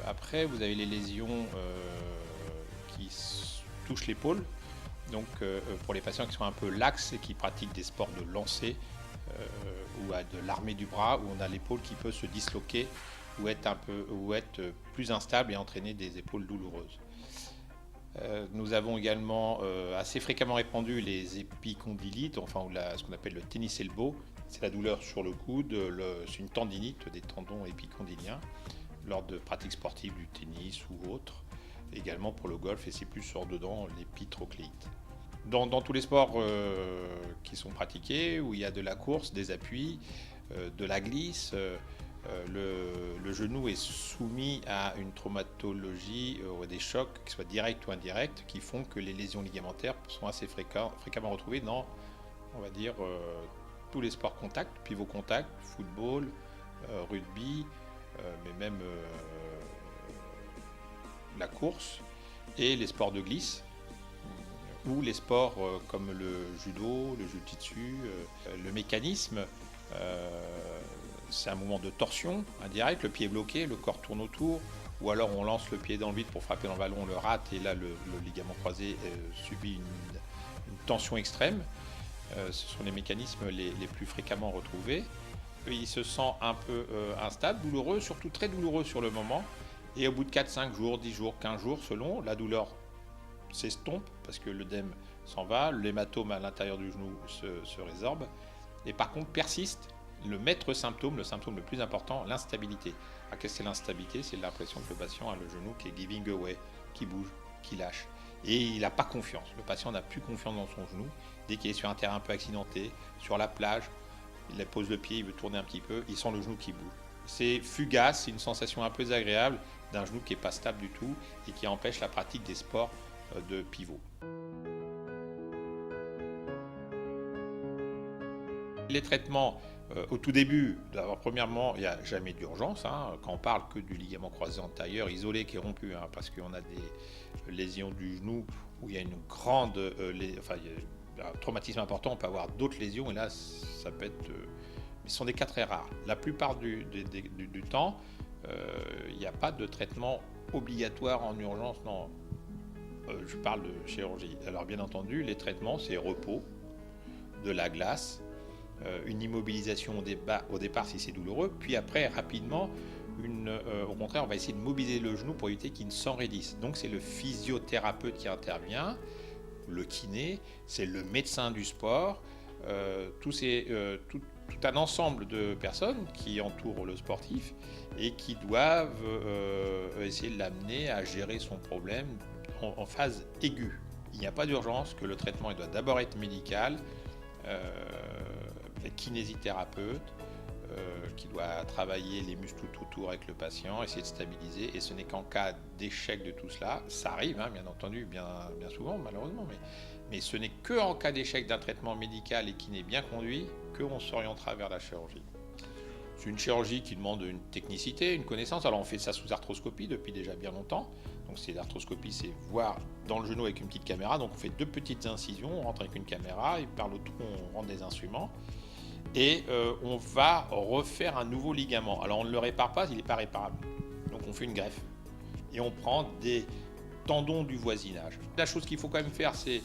Speaker 16: Après, vous avez les lésions qui touchent l'épaule. Donc, pour les patients qui sont un peu laxes et qui pratiquent des sports de lancer ou de l'armée du bras, où on a l'épaule qui peut se disloquer ou être plus instable et entraîner des épaules douloureuses. Nous avons également assez fréquemment répandu les épicondylites, enfin ce qu'on appelle le tennis elbow. C'est la douleur sur le coude, c'est une tendinite des tendons épicondyliens lors de pratiques sportives du tennis ou autres. Également pour le golf, et c'est plus sur dedans l'épitrocléite. Dans tous les sports qui sont pratiqués, où il y a de la course, des appuis, de la glisse, le genou est soumis à une traumatologie ou à des chocs, qu'ils soient directs ou indirects, qui font que les lésions ligamentaires sont assez fréquemment retrouvées dans, on va dire, tous les sports contact, pivot contact, football, rugby, mais même la course et les sports de glisse, ou les sports comme le judo, le jiu-jitsu, le mécanisme. C'est un mouvement de torsion indirect, le pied est bloqué, le corps tourne autour, ou alors on lance le pied dans le vide pour frapper dans le ballon, on le rate et là le ligament croisé subit une tension extrême. Ce sont les mécanismes les plus fréquemment retrouvés. Il se sent un peu instable, douloureux, surtout très douloureux sur le moment. Et au bout de 4-5 jours, 10 jours, 15 jours, selon, la douleur s'estompe parce que l'œdème s'en va, l'hématome à l'intérieur du genou se résorbe. Et par contre persiste le maître symptôme, le symptôme le plus important, l'instabilité. Qu'est-ce que c'est l'instabilité? C'est l'impression que le patient a le genou qui est giving away, qui bouge, qui lâche. Et il n'a pas confiance. Le patient n'a plus confiance dans son genou. Dès qu'il est sur un terrain un peu accidenté, sur la plage, il pose le pied, il veut tourner un petit peu, il sent le genou qui bouge. C'est fugace, c'est une sensation un peu désagréable d'un genou qui n'est pas stable du tout et qui empêche la pratique des sports de pivot. Les traitements, au tout début, d'abord, premièrement, il n'y a jamais d'urgence. Quand on parle que du ligament croisé antérieur isolé qui est rompu, parce qu'on a des lésions du genou où il y a une grande, un traumatisme important, on peut avoir d'autres lésions et là, ça peut être... mais ce sont des cas très rares. La plupart du temps, il n'y a pas de traitement obligatoire en urgence, non. Je parle de chirurgie. Alors bien entendu, les traitements, c'est repos, de la glace, une immobilisation au départ si c'est douloureux, puis après rapidement, au contraire, on va essayer de mobiliser le genou pour éviter qu'il ne s'enraidisse. Donc c'est le physiothérapeute qui intervient, le kiné, c'est le médecin du sport, tout un ensemble de personnes qui entourent le sportif et qui doivent essayer de l'amener à gérer son problème en phase aiguë. Il n'y a pas d'urgence, que le traitement il doit d'abord être médical, kinésithérapeute qui doit travailler les muscles tout autour avec le patient, essayer de stabiliser, et ce n'est qu'en cas d'échec de tout cela, ça arrive bien entendu, bien souvent malheureusement, mais ce n'est qu'en cas d'échec d'un traitement médical et kiné bien conduit qu'on s'orientera vers la chirurgie. C'est une chirurgie qui demande une technicité, une connaissance. Alors on fait ça sous arthroscopie depuis déjà bien longtemps. Donc l'arthroscopie, c'est voir dans le genou avec une petite caméra. Donc on fait 2 petites incisions, on rentre avec une caméra et par le trou on rentre des instruments. Et on va refaire un nouveau ligament. Alors on ne le répare pas, il n'est pas réparable. Donc on fait une greffe. Et on prend des tendons du voisinage. La chose qu'il faut quand même faire, c'est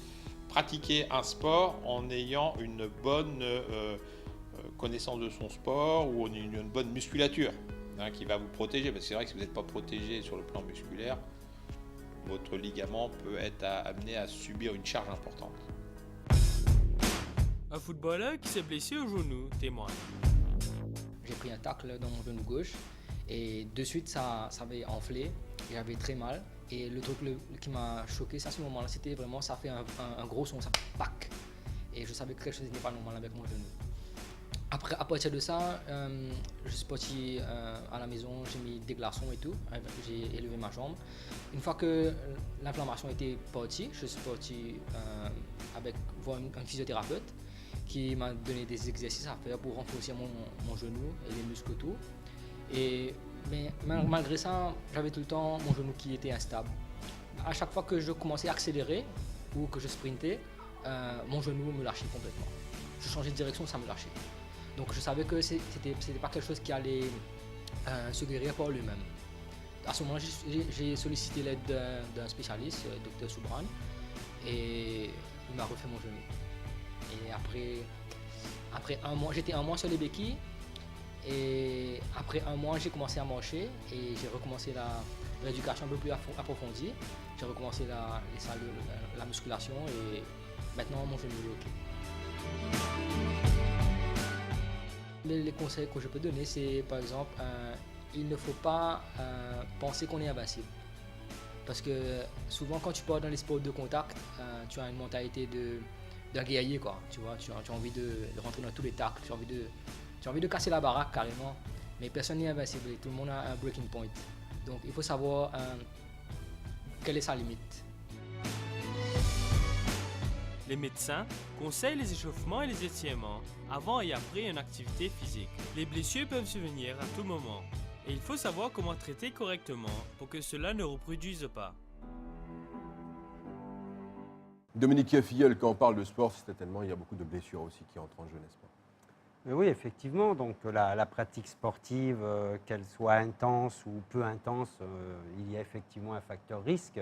Speaker 16: pratiquer un sport en ayant une bonne connaissance de son sport ou une bonne musculature qui va vous protéger. Parce que c'est vrai que si vous n'êtes pas protégé sur le plan musculaire, votre ligament peut être amené à subir une charge importante.
Speaker 15: Un footballeur qui s'est blessé au genou témoigne.
Speaker 17: J'ai pris un tacle dans mon genou gauche et de suite ça avait enflé, j'avais très mal. Et le truc qui m'a choqué à ce moment-là, c'était vraiment, ça fait un gros son, ça pac. Et je savais que quelque chose n'était pas normal avec mon genou. Après, à partir de ça, je suis parti à la maison, j'ai mis des glaçons et tout, j'ai élevé ma jambe. Une fois que l'inflammation était partie, je suis parti voir un physiothérapeute qui m'a donné des exercices à faire pour renforcer mon genou et les muscles autour. Mais malgré ça, j'avais tout le temps mon genou qui était instable. À chaque fois que je commençais à accélérer ou que je sprintais, mon genou me lâchait complètement. Je changeais de direction, ça me lâchait. Donc je savais que c'était pas quelque chose qui allait se guérir par lui-même. À ce moment-là, j'ai sollicité l'aide d'un spécialiste, Dr Soubran, et il m'a refait mon genou. Et après un mois, j'étais un mois sur les béquilles, et après un mois, j'ai commencé à marcher et j'ai recommencé la rééducation un peu plus approfondie. J'ai recommencé la musculation et maintenant mon genou est OK. Les conseils que je peux donner, c'est par exemple, il ne faut pas penser qu'on est invincible. Parce que souvent quand tu pars dans les sports de contact, tu as une mentalité d'un guerrier, quoi. Tu vois, tu as envie de rentrer dans tous les tacles, tu as envie de casser la baraque carrément. Mais personne n'est invincible, tout le monde a un breaking point. Donc il faut savoir quelle est sa limite.
Speaker 15: Les médecins conseillent les échauffements et les étirements avant et après une activité physique. Les blessures peuvent survenir à tout moment et il faut savoir comment traiter correctement pour que cela ne reproduise pas.
Speaker 2: Dominique Filleul, quand on parle de sport, certainement, il y a beaucoup de blessures aussi qui entrent en jeu, n'est-ce pas?
Speaker 3: Mais oui, effectivement. Donc la pratique sportive, qu'elle soit intense ou peu intense, il y a effectivement un facteur risque.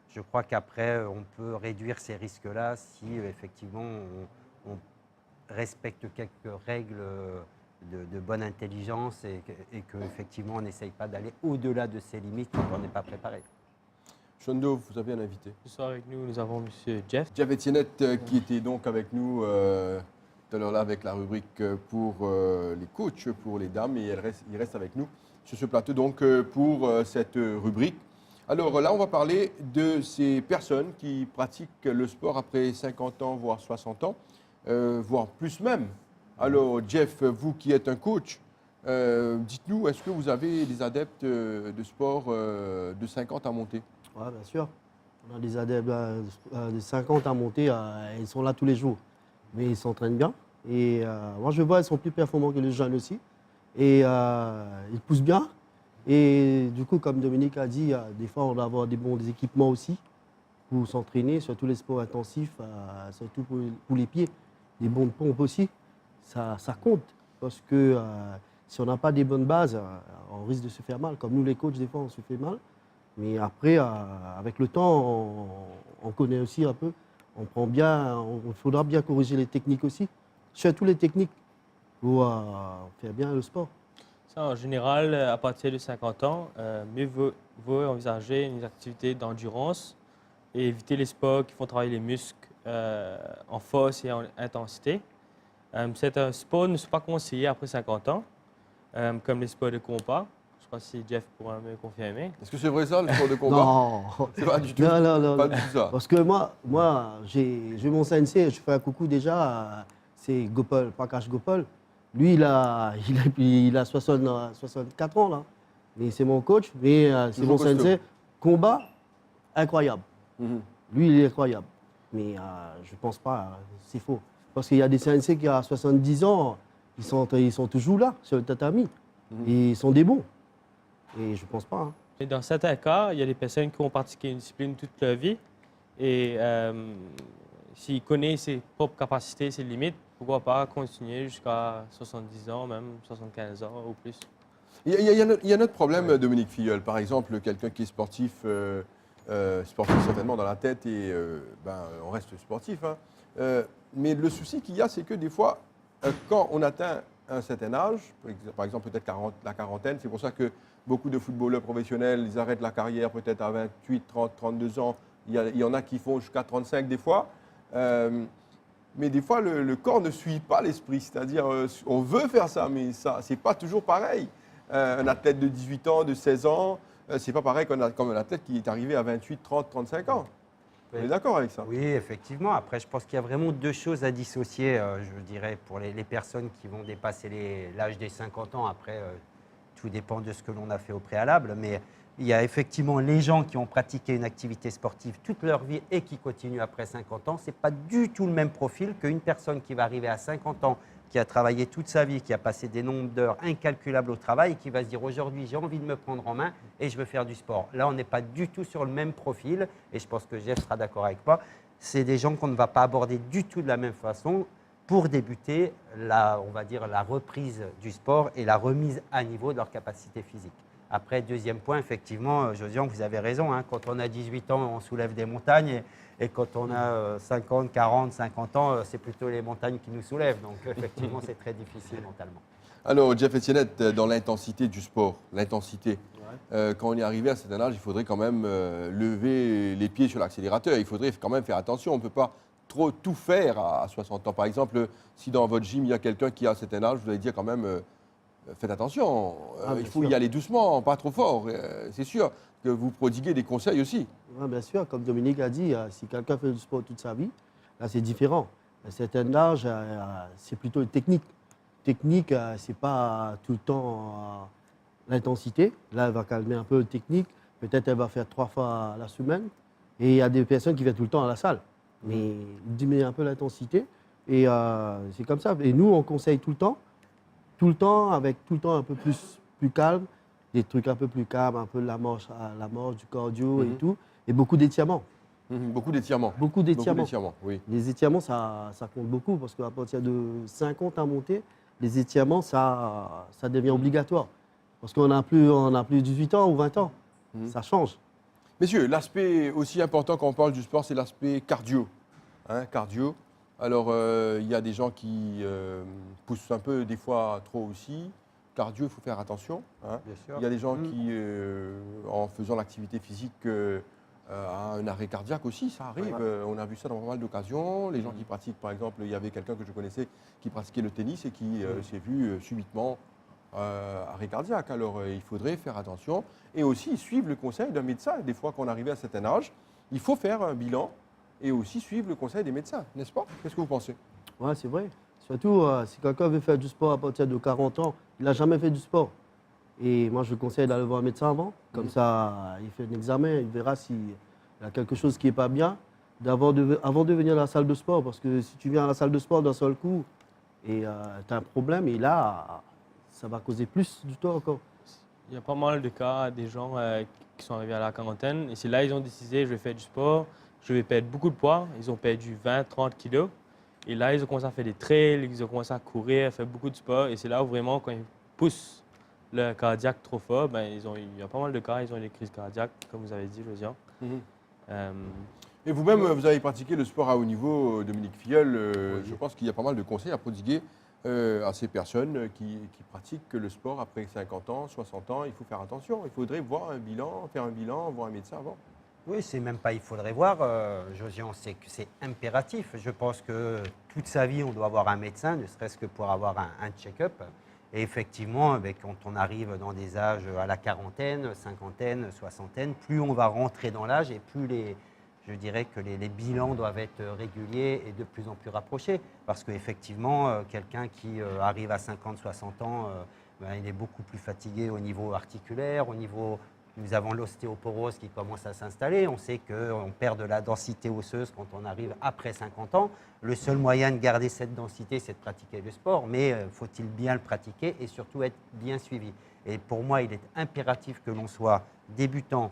Speaker 3: Je crois qu'après, on peut réduire ces risques-là si effectivement on respecte quelques règles de bonne intelligence et qu'effectivement on n'essaye pas d'aller au-delà de ces limites quand on n'est pas préparé.
Speaker 2: Shondo, vous avez un invité.
Speaker 14: Ce soir avec nous, nous avons M. Jeff.
Speaker 2: Jeff Etiennette qui était donc avec nous tout à l'heure là avec la rubrique pour les coachs, pour les dames, et il reste avec nous sur ce plateau donc pour cette rubrique. Alors là, on va parler de ces personnes qui pratiquent le sport après 50 ans, voire 60 ans, voire plus même. Alors Jeff, vous qui êtes un coach, dites-nous, est-ce que vous avez des adeptes de sport de 50 à monter?
Speaker 11: Oui, bien sûr. On a des adeptes de 50 à monter, ils sont là tous les jours. Mais ils s'entraînent bien. Et moi, je vois, ils sont plus performants que les jeunes aussi. Et ils poussent bien. Et du coup, comme Dominique a dit, des fois, on doit avoir des bons équipements aussi pour s'entraîner, surtout les sports intensifs, surtout pour les pieds. Des bonnes pompes aussi, ça compte. Parce que si on n'a pas des bonnes bases, on risque de se faire mal. Comme nous, les coachs, des fois, on se fait mal. Mais après, avec le temps, on connaît aussi un peu. On prend bien, il faudra bien corriger les techniques aussi. Surtout les techniques pour faire bien le sport.
Speaker 14: Ça, en général, à partir de 50 ans, mieux vaut envisager une activité d'endurance et éviter les sports qui font travailler les muscles en force et en intensité. Certains sports ne sont pas conseillés après 50 ans, comme les sports de combat. Je ne sais pas si Jeff pourra me confirmer.
Speaker 2: Est-ce que c'est vrai ça, le sport de combat?
Speaker 11: Non,
Speaker 2: c'est pas du tout.
Speaker 11: Non,
Speaker 2: pas du tout ça.
Speaker 11: Parce que moi j'ai mon sensei, je fais un coucou déjà, c'est Gopal, Prakash Gopal. Lui, il a 64 ans, là. Mais c'est mon coach, mais c'est mon sensei. Combat, incroyable. Lui, il est incroyable. Mais je ne pense pas, c'est faux. Parce qu'il y a des sensei qui ont 70 ans, ils sont toujours là, sur le tatami. Et ils sont des bons. Et je ne pense pas. Hein.
Speaker 14: Et dans certains cas, il y a des personnes qui ont pratiqué une discipline toute leur vie. Et s'ils connaissent ses propres capacités, ses limites, pourquoi pas continuer jusqu'à 70 ans, même 75 ans ou plus.
Speaker 2: Il y a notre problème, Dominique Filleul. Par exemple, quelqu'un qui est sportif, sportif certainement dans la tête, et on reste sportif. Hein. Mais le souci qu'il y a, c'est que des fois, quand on atteint un certain âge, par exemple peut-être la quarantaine, c'est pour ça que beaucoup de footballeurs professionnels, ils arrêtent la carrière peut-être à 28, 30, 32 ans. Il y en a qui font jusqu'à 35 des fois. Mais des fois, le corps ne suit pas l'esprit. C'est-à-dire, on veut faire ça, mais ça, c'est pas toujours pareil. Un athlète de 18 ans, de 16 ans, c'est pas pareil comme un athlète qui est arrivé à 28, 30, 35 ans. Vous êtes d'accord avec ça?
Speaker 3: Oui, effectivement. Après, je pense qu'il y a vraiment deux choses à dissocier, je dirais, pour les personnes qui vont dépasser l'âge des 50 ans. Après, tout dépend de ce que l'on a fait au préalable. Mais il y a effectivement les gens qui ont pratiqué une activité sportive toute leur vie et qui continuent après 50 ans. Ce n'est pas du tout le même profil qu'une personne qui va arriver à 50 ans, qui a travaillé toute sa vie, qui a passé des nombres d'heures incalculables au travail et qui va se dire aujourd'hui j'ai envie de me prendre en main et je veux faire du sport. Là, on n'est pas du tout sur le même profil et je pense que Jeff sera d'accord avec moi. C'est des gens qu'on ne va pas aborder du tout de la même façon. pour débuter on va dire, la reprise du sport et la remise à niveau de leur capacité physique. Après, deuxième point, effectivement, Josiane, vous avez raison, hein, quand on a 18 ans, on soulève des montagnes et quand on a 50, 40, 50 ans, c'est plutôt les montagnes qui nous soulèvent. Donc, effectivement, c'est très difficile mentalement.
Speaker 2: Alors, Jeff Etiennette, dans l'intensité du sport, l'intensité, quand on est arrivé à cet âge, il faudrait quand même lever les pieds sur l'accélérateur. Il faudrait quand même faire attention. On ne peut pas trop tout faire à 60 ans. Par exemple, si dans votre gym, il y a quelqu'un qui a cet âge, vous allez dire quand même, faites attention. Il faut y aller doucement, pas trop fort. C'est sûr que vous prodiguez des conseils aussi.
Speaker 11: Oui, bien sûr. Comme Dominique a dit, si quelqu'un fait du sport toute sa vie, là, c'est différent. À un certain âge, c'est plutôt une technique. Technique, c'est pas tout le temps l'intensité. Là, elle va calmer un peu la technique. Peut-être elle va faire 3 fois la semaine. Et il y a des personnes qui viennent tout le temps à la salle. Mais diminuer un peu l'intensité. Et c'est comme ça. Et nous, on conseille tout le temps, avec tout le temps un peu plus calme, des trucs un peu plus calmes, un peu la marche, du cardio et tout. Et beaucoup d'étirements.
Speaker 2: Beaucoup d'étirements.
Speaker 11: Beaucoup d'étirements.
Speaker 2: Oui.
Speaker 11: Les étirements, ça compte beaucoup parce qu'à partir de 50 à monter, les étirements, ça devient obligatoire. Parce qu'on n'a plus 18 ans ou 20 ans. Ça change.
Speaker 2: Messieurs, l'aspect aussi important quand on parle du sport, c'est l'aspect cardio. Cardio. Alors, il y a des gens qui poussent un peu, des fois trop aussi. Cardio, il faut faire attention.
Speaker 3: Bien sûr.
Speaker 2: Il y a des gens qui, en faisant l'activité physique, a un arrêt cardiaque aussi, ça arrive.
Speaker 11: Ouais.
Speaker 2: On a vu ça dans pas mal d'occasions. Les gens qui pratiquent, par exemple, il y avait quelqu'un que je connaissais qui pratiquait le tennis et qui s'est vu subitement arrêt cardiaque. Alors, il faudrait faire attention et aussi suivre le conseil d'un médecin. Des fois, quand on arrive à un certain âge, il faut faire un bilan et aussi suivre le conseil des médecins, n'est-ce pas? Qu'est-ce que vous pensez?
Speaker 11: Oui, c'est vrai. Surtout, si quelqu'un veut faire du sport à partir de 40 ans, il n'a jamais fait du sport. Et moi, je conseille d'aller voir un médecin avant. Comme ça, il fait un examen, il verra s'il y a quelque chose qui n'est pas bien avant de venir à la salle de sport. Parce que si tu viens à la salle de sport d'un seul coup et tu as un problème, et là, ça va causer plus du tort encore.
Speaker 14: Il y a pas mal de cas, des gens qui sont arrivés à la quarantaine. Et c'est là ils ont décidé, je vais faire du sport, je vais perdre beaucoup de poids. Ils ont perdu 20, 30 kilos. Et là, ils ont commencé à faire des trails, ils ont commencé à courir, à faire beaucoup de sport. Et c'est là où vraiment, quand ils poussent le cardiaque trop fort, il y a pas mal de cas, ils ont eu des crises cardiaques, comme vous avez dit, Josiane.
Speaker 2: Et vous-même, vous avez pratiqué le sport à haut niveau, Dominique Filleul. Je pense qu'il y a pas mal de conseils à prodiguer à ces personnes qui pratiquent le sport après 50 ans, 60 ans. Il faut faire attention. Il faudrait voir un bilan, faire un bilan, voir un médecin avant.
Speaker 3: Oui, c'est même pas il faudrait voir, Josiane, c'est que c'est impératif. Je pense que toute sa vie, on doit avoir un médecin, ne serait-ce que pour avoir un check-up. Et effectivement, quand on arrive dans des âges à la quarantaine, cinquantaine, soixantaine, plus on va rentrer dans l'âge et plus je dirais que les bilans doivent être réguliers et de plus en plus rapprochés. Parce qu'effectivement, quelqu'un qui arrive à 50, 60 ans, il est beaucoup plus fatigué au niveau articulaire, nous avons l'ostéoporose qui commence à s'installer. On sait qu'on perd de la densité osseuse quand on arrive après 50 ans. Le seul moyen de garder cette densité, c'est de pratiquer le sport. Mais faut-il bien le pratiquer et surtout être bien suivi? Et pour moi, il est impératif que l'on soit débutant,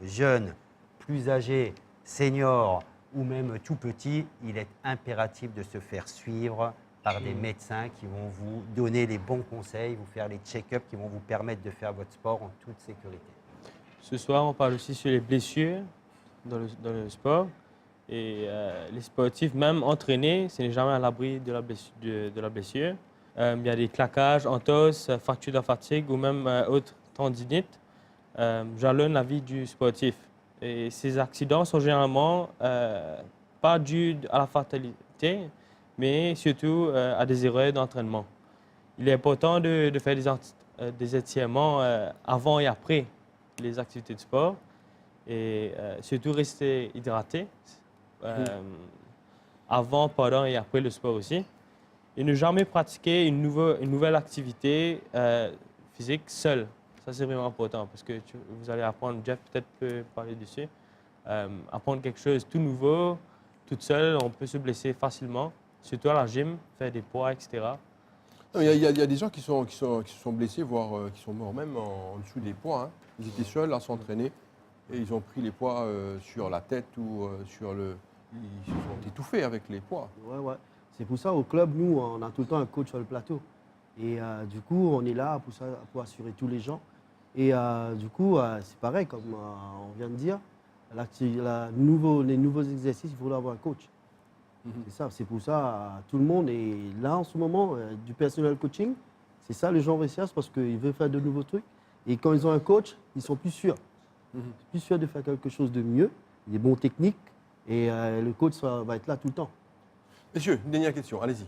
Speaker 3: jeune, plus âgé, senior ou même tout petit. Il est impératif de se faire suivre par des médecins qui vont vous donner les bons conseils, vous faire les check-ups qui vont vous permettre de faire votre sport en toute sécurité.
Speaker 14: Ce soir, on parle aussi sur les blessures dans le sport. Et les sportifs, même entraînés, ce n'est jamais à l'abri de la blessure. Il y a des claquages, entorses, fractures de la fatigue ou même autres tendinites. Jalonnent la vie du sportif. Et ces accidents sont généralement pas dus à la fatalité, mais surtout à des erreurs d'entraînement. Il est important de faire des étirements avant et après les activités de sport et surtout rester hydraté avant, pendant et après le sport aussi. Et ne jamais pratiquer une nouvelle activité physique seul. Ça, c'est vraiment important parce que vous allez apprendre, Jeff peut-être peut parler dessus, apprendre quelque chose tout nouveau, toute seule, on peut se blesser facilement, surtout à la gym, faire des poids, etc.
Speaker 2: Il y a des gens qui se sont blessés, voire qui sont morts même en dessous des poids. Ils étaient seuls à s'entraîner et ils ont pris les poids sur la tête ou sur le... Ils se sont étouffés avec les poids.
Speaker 11: Ouais. C'est pour ça, au club, nous, on a tout le temps un coach sur le plateau. Et du coup, on est là pour, ça, pour assurer tous les gens. Et du coup, c'est pareil, comme on vient de dire, les nouveaux exercices, il faut avoir un coach. C'est ça, c'est pour ça, tout le monde est là en ce moment, du personnel coaching. C'est ça, les gens recherchent parce qu'ils veulent faire de nouveaux trucs. Et quand ils ont un coach, ils sont plus sûrs. Plus sûrs de faire quelque chose de mieux, des bons techniques. Et le coach va être là tout le temps.
Speaker 2: Messieurs, une dernière question. Allez-y,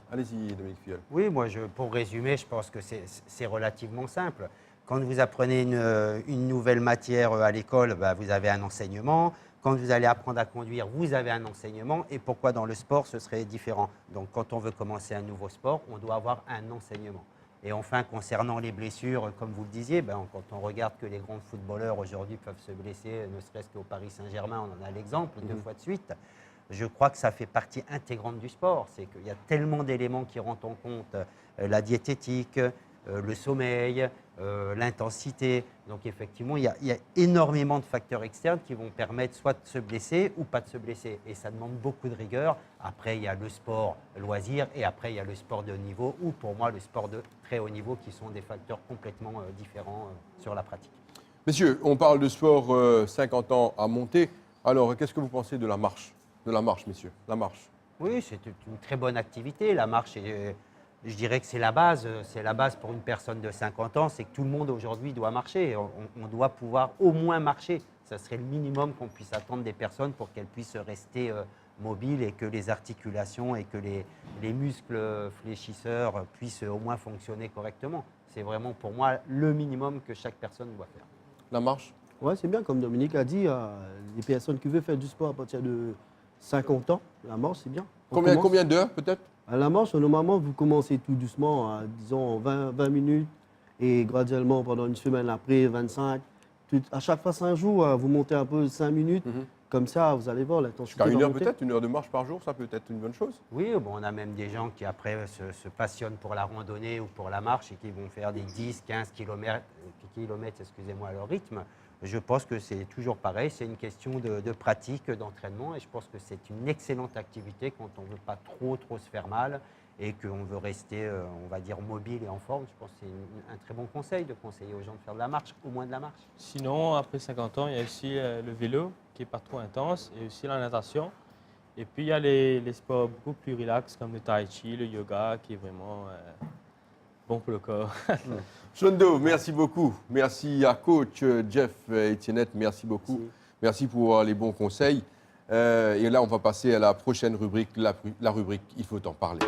Speaker 2: Dominique Filleul.
Speaker 3: Oui, moi, pour résumer, je pense que c'est relativement simple. Quand vous apprenez une nouvelle matière à l'école, vous avez un enseignement. Quand vous allez apprendre à conduire, vous avez un enseignement. Et pourquoi dans le sport, ce serait différent? Donc, quand on veut commencer un nouveau sport, on doit avoir un enseignement. Et enfin, concernant les blessures, comme vous le disiez, quand on regarde que les grands footballeurs aujourd'hui peuvent se blesser, ne serait-ce qu'au Paris Saint-Germain, on en a l'exemple 2 fois de suite. Je crois que ça fait partie intégrante du sport. C'est qu'il y a tellement d'éléments qui rentrent en compte, la diététique, le sommeil, l'intensité. Donc effectivement, il y a énormément de facteurs externes qui vont permettre soit de se blesser ou pas de se blesser. Et ça demande beaucoup de rigueur. Après, il y a le sport loisir et après, il y a le sport de haut niveau ou pour moi, le sport de très haut niveau qui sont des facteurs complètement différents sur la pratique.
Speaker 2: Messieurs, on parle de sport 50 ans à monter. Alors, qu'est-ce que vous pensez de la marche? De la marche, messieurs, la marche.
Speaker 3: Oui, c'est une très bonne activité. La marche, je dirais que c'est la base. C'est la base pour une personne de 50 ans. C'est que tout le monde aujourd'hui doit marcher. On doit pouvoir au moins marcher. Ça serait le minimum qu'on puisse attendre des personnes pour qu'elles puissent rester mobiles et que les articulations et que les muscles fléchisseurs puissent au moins fonctionner correctement. C'est vraiment pour moi le minimum que chaque personne doit faire.
Speaker 2: La marche?
Speaker 11: Oui, c'est bien. Comme Dominique a dit, les personnes qui veulent faire du sport à partir de 50 ans, la marche, c'est bien.
Speaker 2: Combien d'heures, peut-être?
Speaker 11: À la marche, normalement, vous commencez tout doucement, à, disons, 20 minutes, et graduellement, pendant une semaine après, 25. À chaque fois, 5 jours, vous montez un peu 5 minutes. Comme ça, vous allez voir l'intensité.
Speaker 2: Jusqu'à 1 heure peut-être, 1 heure de marche par jour, ça peut être une bonne chose.
Speaker 3: Oui, on a même des gens qui après se passionnent pour la randonnée ou pour la marche et qui vont faire des 10, 15 km, excusez-moi, à leur rythme. Je pense que c'est toujours pareil, c'est une question de pratique, d'entraînement et je pense que c'est une excellente activité quand on ne veut pas trop se faire mal et qu'on veut rester, on va dire, mobile et en forme. Je pense que c'est un très bon conseil de conseiller aux gens de faire de la marche, au moins de la marche.
Speaker 14: Sinon, après 50 ans, il y a aussi le vélo qui n'est pas trop intense et aussi la natation. Et puis, il y a les sports beaucoup plus relax comme le tai chi, le yoga qui est vraiment bon pour le corps.
Speaker 2: Shondo, merci beaucoup. Merci à coach Jeff Etiennette, merci beaucoup. Merci pour les bons conseils. Et là, on va passer à la prochaine rubrique, la rubrique « Il faut en parler ».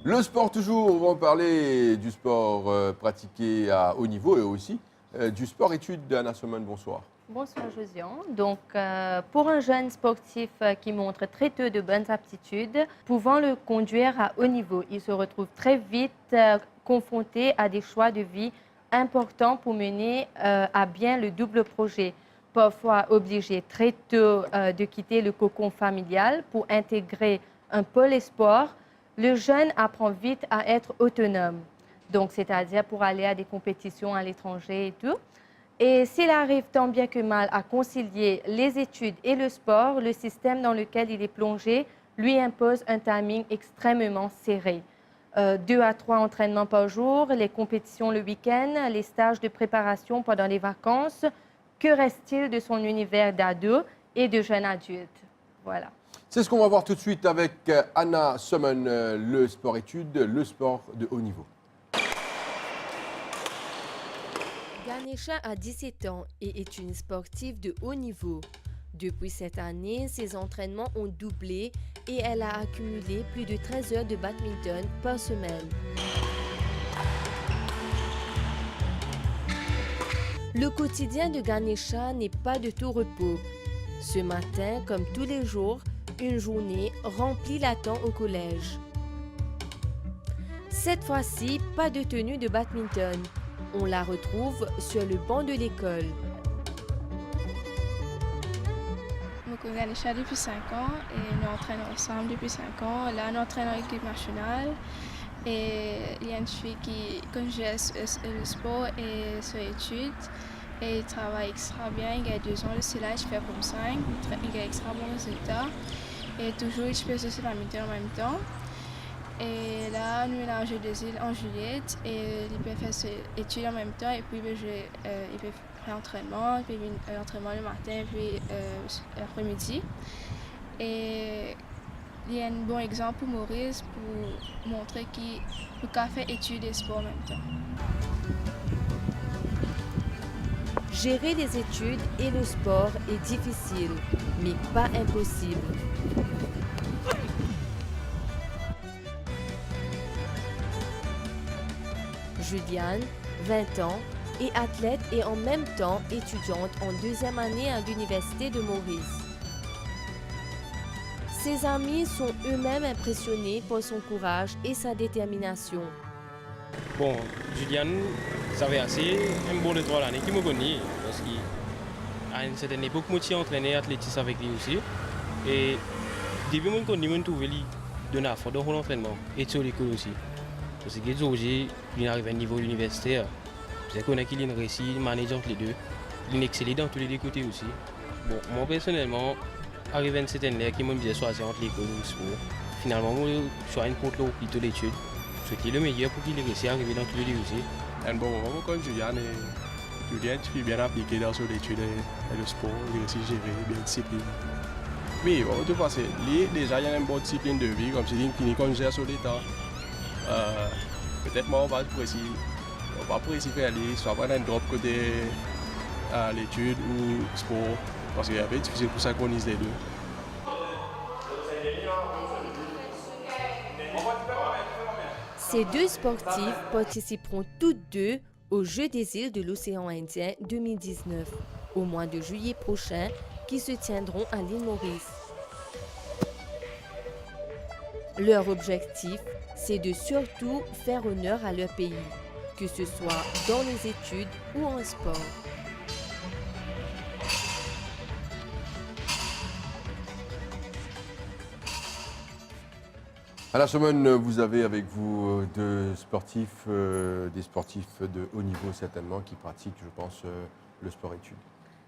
Speaker 2: Le sport toujours, on va parler du sport pratiqué à haut niveau et aussi du sport études. Anna Sommen, bonsoir.
Speaker 18: Bonsoir Josian. Donc, pour un jeune sportif qui montre très tôt de bonnes aptitudes, pouvant le conduire à haut niveau, il se retrouve très vite confronté à des choix de vie importants pour mener à bien le double projet. Parfois obligé très tôt de quitter le cocon familial pour intégrer un pôle sport, le jeune apprend vite à être autonome. Donc, c'est-à-dire pour aller à des compétitions à l'étranger et tout. Et s'il arrive tant bien que mal à concilier les études et le sport, le système dans lequel il est plongé lui impose un timing extrêmement serré. 2 à 3 entraînements par jour, les compétitions le week-end, les stages de préparation pendant les vacances. Que reste-t-il de son univers d'ado et de jeune adulte? Voilà.
Speaker 2: C'est ce qu'on va voir tout de suite avec Anna Sommen, le sport-études, le sport de haut niveau.
Speaker 1: Ganesha a 17 ans et est une sportive de haut niveau. Depuis cette année, ses entraînements ont doublé et elle a accumulé plus de 13 heures de badminton par semaine. Le quotidien de Ganesha n'est pas de tout repos. Ce matin, comme tous les jours, une journée remplie l'attend au collège. Cette fois-ci, pas de tenue de badminton. On la retrouve sur le banc de l'école.
Speaker 19: Je connais Ganesha depuis 5 ans et nous entraînons ensemble depuis 5 ans. Là, nous entraînons en équipe nationale et il y a une fille qui conjugue le sport et ses études. Et il travaille extra bien. Il gagne 2 ans de cela, je fais comme 5. Il gagne extra bon résultat. Et toujours, je fais aussi la mi-temps en même temps. Et là, nous, on a un jeu des îles en Juliette. Et il peut faire ses études en même temps. Et puis, il peut faire l'entraînement. Il peut faire l'entraînement le matin, puis l'après-midi. Et il y a un bon exemple pour Maurice pour montrer qu'il peut faire études et sport en même temps.
Speaker 1: Gérer les études et le sport est difficile, mais pas impossible. Juliane, 20 ans, est athlète et en même temps étudiante en 2e année à l'Université de Maurice. Ses amis sont eux-mêmes impressionnés par son courage et sa détermination.
Speaker 14: Bon, Juliane, ça fait assez un bon de 3 années qui me connaît parce qu'à une certaine époque, moi j'ai entraîné athlétisme avec lui aussi. Et depuis que je connais, je trouve qu'il donne à fond dans l'entraînement et sur l'école aussi. Parce que aujourd'hui, il arrive à un niveau universitaire. C'est qu'on a qu'il a réussi, il manage entre les deux. Il excelle dans tous les deux côtés aussi. Bon, moi personnellement, arrivé à une certaine ère qui m'a bien choisi entre l'école et le sport. Finalement, moi, je choisis contre le plutôt l'étude. Ce qui est le meilleur pour qu'il réussisse à arriver dans tous les deux aussi.
Speaker 20: Un bon moment comme Juliane, tu es bien appliqué dans son étude et le sport, il réussit à gérer, bien discipliné. Oui, bon, tu vois, déjà il y a une bonne discipline de vie, comme si il qu'on gère sur l'état. Peut-être moi on va pour essayer faire aller, soit prendre un drop côté l'étude ou sport, parce qu'il y avait difficile pour synchroniser les deux.
Speaker 1: Ces deux sportifs participeront toutes deux aux Jeux des îles de l'océan Indien 2019, au mois de juillet prochain, qui se tiendront à l'île Maurice. Leur objectif, c'est de surtout faire honneur à leur pays, que ce soit dans les études ou en sport.
Speaker 2: À la semaine, vous avez avec vous des sportifs de haut niveau certainement qui pratiquent, je pense, le sport-études.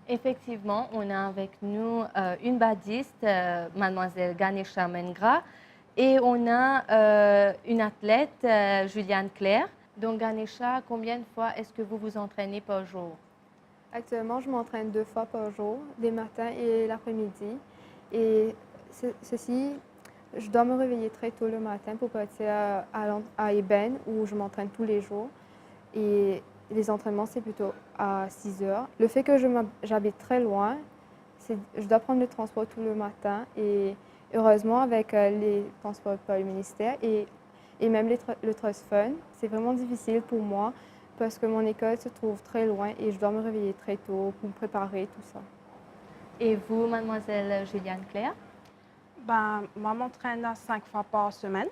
Speaker 18: Effectivement, on a avec nous une badiste, mademoiselle Ganesha Mengra, et on a une athlète, Juliane Claire. Donc Ganesha, combien de fois est-ce que vous vous entraînez par jour?
Speaker 12: Actuellement, je m'entraîne 2 fois par jour, les matins et l'après-midi. Et ceci, je dois me réveiller très tôt le matin pour partir à Eben, où je m'entraîne tous les jours. Et les entraînements, c'est plutôt à 6 heures. Le fait que j'habite très loin, je dois prendre le transport tout le matin. Et heureusement, avec les transports par le ministère et même le Trust Fund, c'est vraiment difficile pour moi parce que mon école se trouve très loin et je dois me réveiller très tôt pour me préparer, tout ça.
Speaker 18: Et vous, mademoiselle Juliane Claire?
Speaker 21: Ben, moi, je m'entraîne 5 fois par semaine.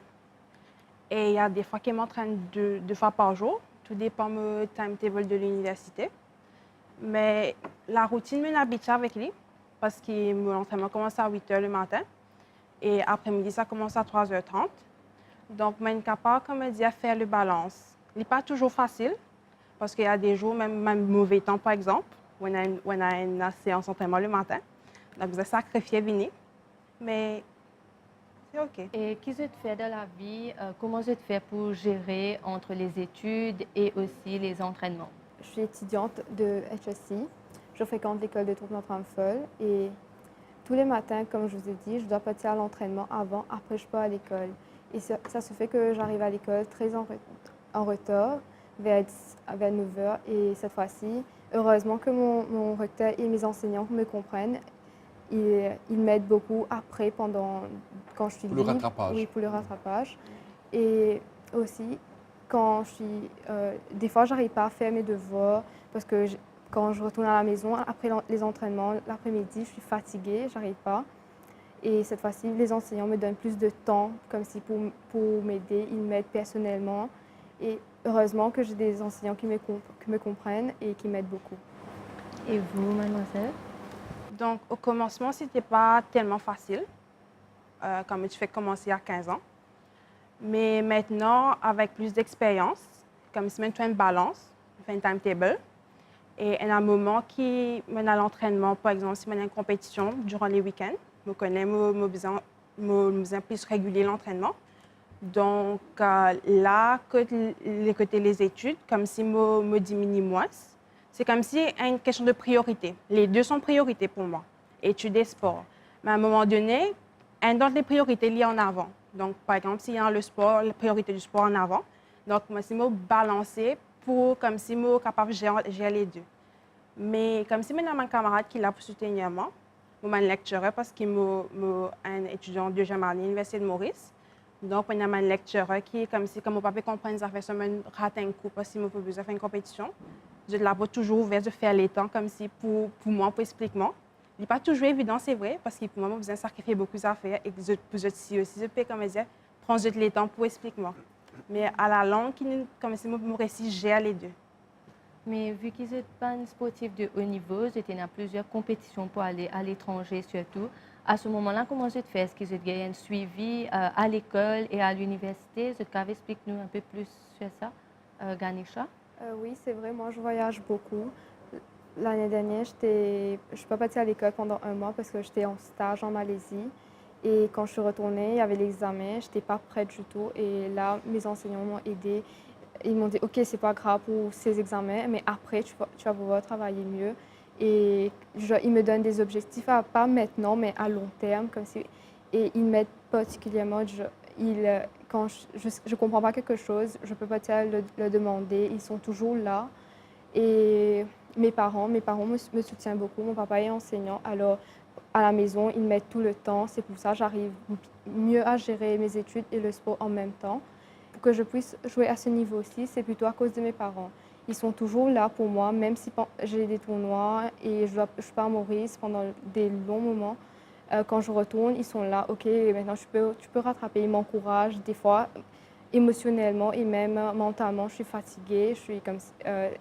Speaker 21: Et il y a des fois que je m'entraîne 2 fois par jour. Tout dépend du timetable de l'université. Mais la routine me n'habite avec lui parce que l'entraînement commence à 8 h le matin. Et après-midi, ça commence à 3 h 30. Donc, je suis capable, comme je dis, à faire le balance. Il n'est pas toujours facile parce qu'il y a des jours, même mauvais temps, par exemple, où on a une séance d'entraînement le matin. Donc, je sacrifie venir. Mais c'est OK.
Speaker 18: Et qu'est-ce que tu fais dans la vie? Comment tu fais pour gérer entre les études et aussi les entraînements?
Speaker 12: Je suis étudiante de HSC. Je fréquente l'école de Troupe Notre-Dame-Folle et tous les matins, comme je vous ai dit, je dois partir à l'entraînement avant, après je pars à l'école. Et ça se fait que j'arrive à l'école très en retard, vers 9 h. Et cette fois-ci, heureusement que mon recteur et mes enseignants me comprennent. Ils m'aident beaucoup après, quand je suis libre.
Speaker 2: Pour le rattrapage.
Speaker 12: Oui, pour le rattrapage. Et aussi, quand je suis... des fois, je n'arrive pas à faire mes devoirs parce que quand je retourne à la maison, après les entraînements, l'après-midi, je suis fatiguée, je n'arrive pas. Et cette fois-ci, les enseignants me donnent plus de temps, comme si pour m'aider, ils m'aident personnellement. Et heureusement que j'ai des enseignants qui me comprennent et qui m'aident beaucoup.
Speaker 18: Et vous, mademoiselle?
Speaker 21: Donc, au commencement, ce n'était pas tellement facile, comme tu fais commencer à 15 ans. Mais maintenant, avec plus d'expérience, comme si tu as une balance, tu fais un timetable, Et il y a un moment qui mène à l'entraînement, par exemple, si on a une compétition durant les week-ends, je connais, je plus régulier l'entraînement. Donc là, côté les études, comme si je diminue moins, c'est comme si c'est une question de priorité. Les deux sont priorités pour moi, études et sport. Mais à un moment donné, un dans les priorités liées en avant. Donc, par exemple, s'il y a le sport, la priorité du sport en avant, donc moi, c'est balancer pour comme si je suis capable de gérer les deux. Mais comme si maintenant, mon camarade qui l'a pour soutenir moi, je suis un lectureur parce qu'il est un étudiant de deuxième année à l'Université de Maurice. Donc, on a un lectureur qui est comme si, comme mon papa comprend, ça fait seulement rater un coup parce qu'il m'a besoin de faire une compétition. Je l'ai toujours ouvert de faire les temps comme si pour moi, pour expliquer moi. Il n'est pas toujours évident, c'est vrai, parce que pour moi, j'ai besoin de sacrifier beaucoup d'affaires et que je peux aussi, je peux, comme je dis, prendre les temps pour expliquer moi. Mais à la langue, comme si mon récit gère les deux.
Speaker 18: Mais vu qu'ils n'êtes pas un sportif de haut niveau, vous êtes dans plusieurs compétitions pour aller à l'étranger surtout. À ce moment-là, comment vous faites? Est-ce que vous avez un suivi à l'école et à l'université? Vous pouvez expliquer-nous un peu plus sur ça, Ganesha?
Speaker 12: Oui, c'est vrai. Moi, je voyage beaucoup. L'année dernière, je suis pas partie à l'école pendant 1 mois parce que j'étais en stage en Malaisie. Et quand je suis retournée, il y avait l'examen, je n'étais pas prête du tout. Et là, mes enseignants m'ont aidée. Ils m'ont dit, OK, c'est pas grave pour ces examens, mais après, tu vas pouvoir travailler mieux. Et ils me donnent des objectifs, pas maintenant, mais à long terme. Et ils m'aident particulièrement. Quand je ne comprends pas quelque chose, je peux pas le demander. Ils sont toujours là. Et mes parents me soutiennent beaucoup. Mon papa est enseignant, alors à la maison, ils m'aident tout le temps. C'est pour ça que j'arrive mieux à gérer mes études et le sport en même temps. Pour que je puisse jouer à ce niveau-ci, c'est plutôt à cause de mes parents. Ils sont toujours là pour moi, même si j'ai des tournois et je suis pas à Maurice pendant des longs moments. Quand je retourne, ils sont là. OK, maintenant tu peux rattraper. Ils m'encouragent des fois émotionnellement et même mentalement. Je suis fatiguée.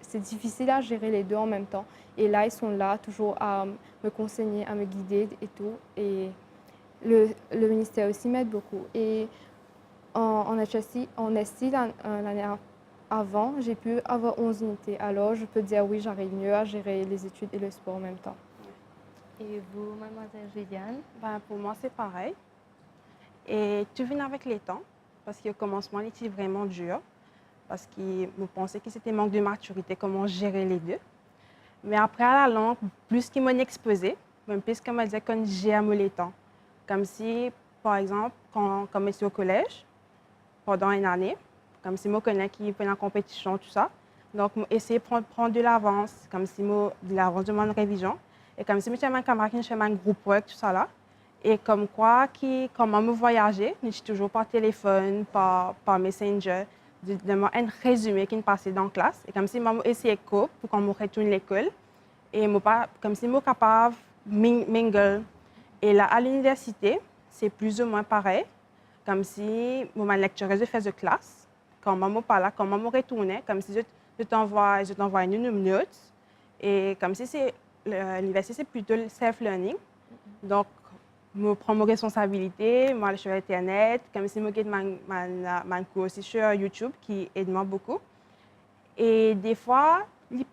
Speaker 12: C'est difficile à gérer les deux en même temps. Et là, ils sont là toujours à me conseiller, à me guider et tout. Et le ministère aussi m'aide beaucoup. Et en STI, l'année avant, j'ai pu avoir 11 unités. Alors, je peux dire oui, j'arrive mieux à gérer les études et le sport en même temps.
Speaker 18: Et vous, mademoiselle Juliane?
Speaker 21: Pour moi, c'est pareil. Et tu viens avec les temps, parce qu'au commencement, il était vraiment dur, parce que je pensais que c'était manque de maturité, comment gérer les deux. Mais après, à la longue, plus qu'ils m'ont exposé, même plus qu'on m'a dit qu'on gère les temps. Comme si, par exemple, quand je suis au collège, pendant une année, comme si je connais qui fait la compétition, tout ça. Donc, essayer de prendre de l'avance, comme si de l'avance de mon révision. Et comme si je un camarade qui fait un groupe work, tout ça là. Et comme quoi, comment me voyager, je suis toujours par téléphone, par Messenger, de un résumé qui me passait dans la classe. Et comme si je essayé de pour quand je retourne à l'école. Et comme si je suis capable de mingle. Et là, à l'université, c'est plus ou moins pareil. Comme si ma lectureuse faisait de classe. Quand je parle là, quand je retourne, comme si je t'envoie une note. Et comme si l'université, c'est plutôt le self-learning. Donc, je prends mes responsabilités, je vais sur Internet, comme si je fais mon cours aussi sur YouTube, qui aide moi beaucoup. Et des fois, il n'est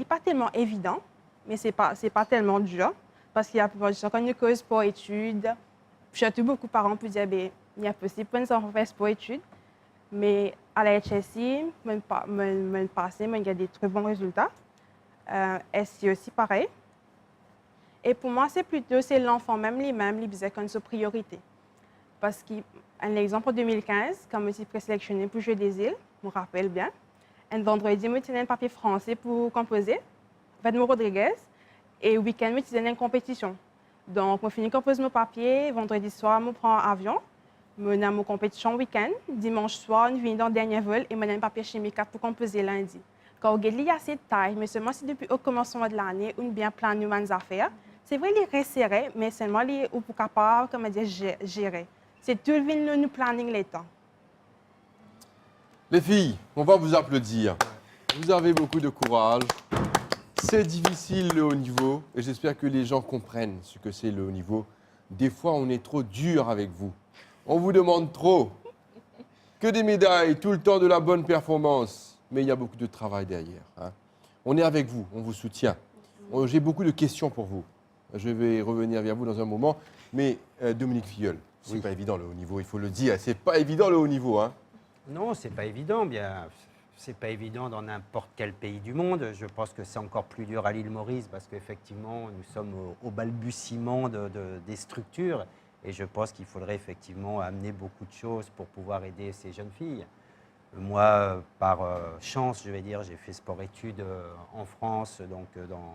Speaker 21: pas tellement évident, mais ce n'est pas tellement dur. Parce qu'il y a quand une cause pour études, surtout beaucoup de parents peuvent dire il y a possible de faire pour études. Mais à la HSI, je passé, il y a des très bons résultats. SI aussi pareil. Et pour moi, c'est l'enfant même lui-même, il besoin comme sa priorité. Parce qu'un exemple en 2015, quand je suis présélectionnée pour jouer des îles, je me rappelle bien, un vendredi, je tenais un papier français pour composer, Vedmo Rodriguez, et le week-end, je tenais une compétition. Donc, je finis de composer mon papier, vendredi soir, je prends l'avion, je vais à compétition le week-end, dimanche soir, je viens dans le dernier vol et je donne un papier chimique pour composer lundi. Quand il y a assez de taille, mais seulement si depuis le commencement de l'année, on bien planifié mes affaires. C'est vrai, il est serré, mais seulement il est capable de gérer. C'est tout le planning les temps.
Speaker 2: Les filles, on va vous applaudir. Vous avez beaucoup de courage. C'est difficile le haut niveau et j'espère que les gens comprennent ce que c'est le haut niveau. Des fois, on est trop dur avec vous. On vous demande trop. Que des médailles, tout le temps de la bonne performance. Mais il y a beaucoup de travail derrière. Hein. On est avec vous, on vous soutient. J'ai beaucoup de questions pour vous. Je vais revenir vers vous dans un moment. Mais Dominique Filleul, c'est pas évident le haut niveau, il faut le dire. C'est pas évident le haut niveau. Hein.
Speaker 3: Non, c'est pas évident. Bien, c'est pas évident dans n'importe quel pays du monde. Je pense que c'est encore plus dur à l'île Maurice parce qu'effectivement, nous sommes au balbutiement des structures. Et je pense qu'il faudrait effectivement amener beaucoup de choses pour pouvoir aider ces jeunes filles. Moi, par chance, je vais dire, j'ai fait sport-études en France, donc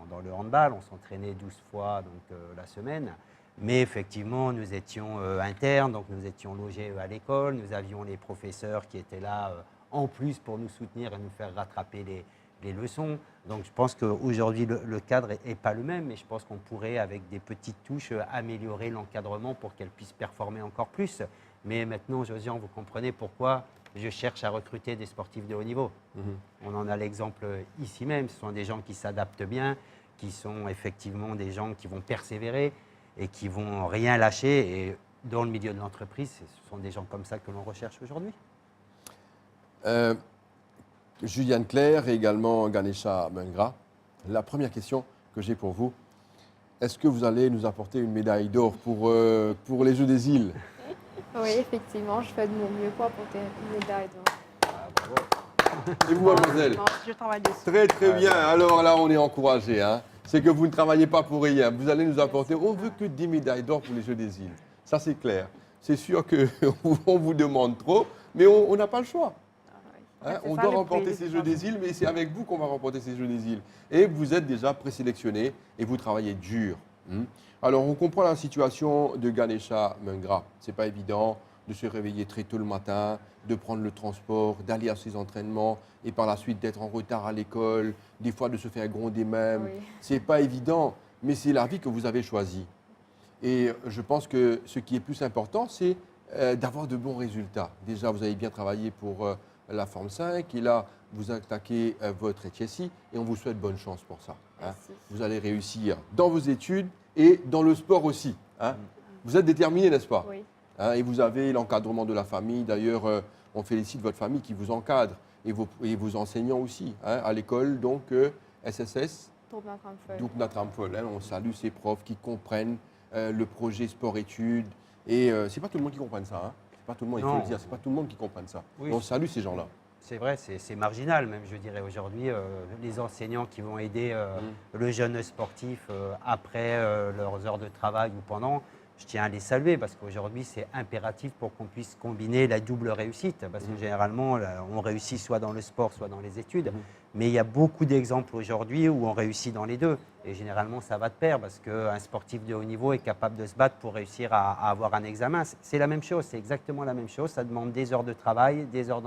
Speaker 3: dans le handball. On s'entraînait 12 fois donc, la semaine. Mais effectivement, nous étions internes, donc nous étions logés à l'école. Nous avions les professeurs qui étaient là en plus pour nous soutenir et nous faire rattraper les leçons. Donc je pense qu'aujourd'hui, le cadre n'est pas le même, mais je pense qu'on pourrait, avec des petites touches, améliorer l'encadrement pour qu'elles puissent performer encore plus. Mais maintenant, Josiane, vous comprenez pourquoi je cherche à recruter des sportifs de haut niveau. On en a l'exemple ici même. Ce sont des gens qui s'adaptent bien, qui sont effectivement des gens qui vont persévérer et qui ne vont rien lâcher. Et dans le milieu de l'entreprise, ce sont des gens comme ça que l'on recherche aujourd'hui.
Speaker 2: Juliane Claire et également Ganesha Mengra. La première question que j'ai pour vous, est-ce que vous allez nous apporter une médaille d'or pour les Jeux des îles?
Speaker 12: Oui, effectivement, je fais de mon mieux pour apporter une médaille d'or.
Speaker 2: Et vous, mademoiselle?
Speaker 21: Non, je travaille dessus.
Speaker 2: Très, très bien. Alors là, on est encouragés. Hein. C'est que vous ne travaillez pas pour rien. Vous allez nous apporter, on veut que 10 médailles d'or pour les Jeux des îles. Ça, c'est clair. C'est sûr qu'on vous demande trop, mais on n'a pas le choix. Hein, on doit remporter ces Jeux des îles, mais c'est avec vous qu'on va remporter ces Jeux des îles. Et vous êtes déjà présélectionné et vous travaillez dur. Alors, on comprend la situation de Ganesha Mengra. Ce n'est pas évident de se réveiller très tôt le matin, de prendre le transport, d'aller à ses entraînements et par la suite d'être en retard à l'école, des fois de se faire gronder même. Oui. Ce n'est pas évident, mais c'est la vie que vous avez choisie. Et je pense que ce qui est plus important, c'est d'avoir de bons résultats. Déjà, vous avez bien travaillé pour la Forme 5 et là, vous attaquez votre HSI et on vous souhaite bonne chance pour ça. Hein. Vous allez réussir dans vos études et dans le sport aussi. Hein. Vous êtes déterminé, n'est-ce pas?
Speaker 12: Oui.
Speaker 2: Hein, et vous avez l'encadrement de la famille. D'ailleurs, on félicite votre famille qui vous encadre et vos enseignants aussi. Hein, à l'école, donc, SSS, Doupnatramfol. Hein, on salue ces profs qui comprennent le projet sport-études. Et ce n'est pas tout le monde qui comprenne ça. Hein. C'est pas tout le monde, il faut le dire, c'est pas tout le monde qui comprenne ça. Oui. On salue ces gens-là.
Speaker 3: C'est vrai, c'est marginal même, je dirais aujourd'hui. Les enseignants qui vont aider le jeune sportif après leurs heures de travail ou pendant, je tiens à les saluer parce qu'aujourd'hui, c'est impératif pour qu'on puisse combiner la double réussite. Parce que généralement, on réussit soit dans le sport, soit dans les études. Mais il y a beaucoup d'exemples aujourd'hui où on réussit dans les deux. Et généralement, ça va de pair parce qu'un sportif de haut niveau est capable de se battre pour réussir à avoir un examen. C'est la même chose, c'est exactement la même chose. Ça demande des heures de travail, des heures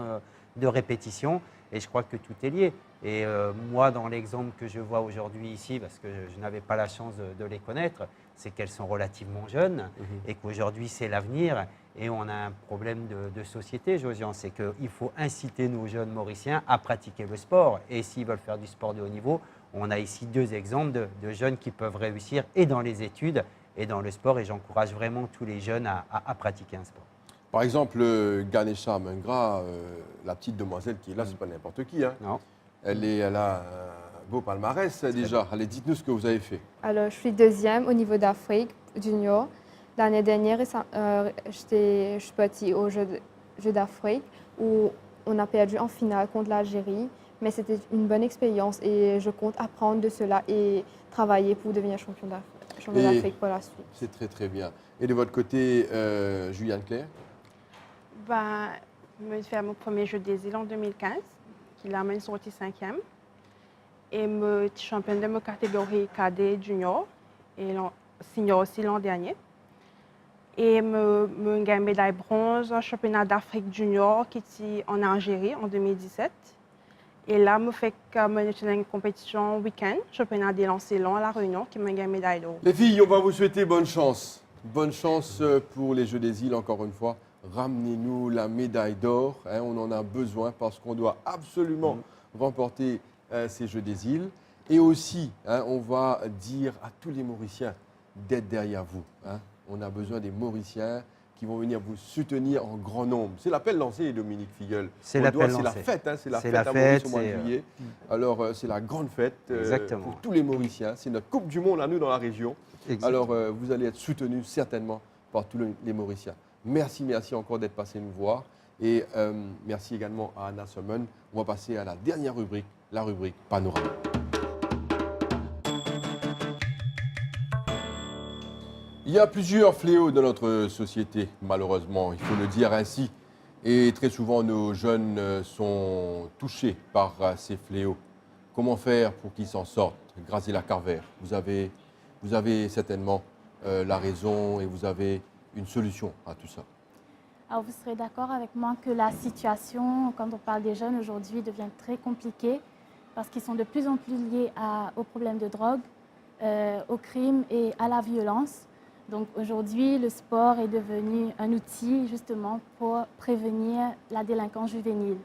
Speaker 3: de répétition. Et je crois que tout est lié. Et moi, dans l'exemple que je vois aujourd'hui ici, parce que je n'avais pas la chance de les connaître, c'est qu'elles sont relativement jeunes et qu'aujourd'hui, c'est l'avenir. Et on a un problème de société, Josiane, c'est qu'il faut inciter nos jeunes Mauriciens à pratiquer le sport. Et s'ils veulent faire du sport de haut niveau, on a ici deux exemples de jeunes qui peuvent réussir et dans les études et dans le sport. Et j'encourage vraiment tous les jeunes à pratiquer un sport.
Speaker 2: Par exemple, Ganesha Mengra, la petite demoiselle qui est là, c'est pas n'importe qui. Hein.
Speaker 3: Non.
Speaker 2: Elle a un beau palmarès déjà. Allez, dites-nous ce que vous avez fait.
Speaker 12: Alors, je suis deuxième au niveau d'Afrique junior. L'année dernière, je suis partie aux Jeux d'Afrique où on a perdu en finale contre l'Algérie. Mais c'était une bonne expérience et je compte apprendre de cela et travailler pour devenir champion d'Afrique pour la suite.
Speaker 2: C'est très très bien. Et de votre côté, Juliane Claire?
Speaker 21: Je vais faire mon premier Jeu des îles en 2015, qui l'a même sorti 5e. Et je suis championne de ma catégorie cadet junior et senior aussi l'an dernier. Et je gagne médaille bronze au championnat d'Afrique junior qui était en Algérie en 2017. Et là, je fais une compétition week-end, championnat des lancers longs à La Réunion, qui me gagne médaille d'or.
Speaker 2: Les filles, on va vous souhaiter bonne chance. Bonne chance pour les Jeux des îles, encore une fois. Ramenez-nous la médaille d'or. Hein, on en a besoin parce qu'on doit absolument remporter ces Jeux des îles. Et aussi, hein, on va dire à tous les Mauriciens d'être derrière vous. Hein. On a besoin des Mauriciens qui qui vont venir vous soutenir en grand nombre. C'est l'appel lancé, Dominique Filleul.
Speaker 3: C'est l'appel
Speaker 2: C'est la
Speaker 3: lancé.
Speaker 2: fête, hein, c'est la
Speaker 3: C'est
Speaker 2: fête
Speaker 3: la
Speaker 2: à Maurice
Speaker 3: fête,
Speaker 2: au mois de
Speaker 3: c'est,
Speaker 2: juillet. Alors, c'est la grande fête
Speaker 3: Exactement.
Speaker 2: pour tous les Mauriciens. C'est notre Coupe du Monde à nous dans la région.
Speaker 3: Exactement.
Speaker 2: Alors, vous allez être soutenus certainement par tous les Mauriciens. Merci encore d'être passé nous voir. Et merci également à Anna Sommen. On va passer à la dernière rubrique, la rubrique Panorama. Il y a plusieurs fléaux dans notre société, malheureusement, il faut le dire ainsi. Et très souvent, nos jeunes sont touchés par ces fléaux. Comment faire pour qu'ils s'en sortent? Graziella Carver, vous avez certainement la raison et vous avez une solution à tout ça.
Speaker 5: Alors vous serez d'accord avec moi que la situation, quand on parle des jeunes aujourd'hui, devient très compliquée parce qu'ils sont de plus en plus liés aux problèmes de drogue, au crime et à la violence. Donc aujourd'hui, le sport est devenu un outil justement pour prévenir la délinquance juvénile.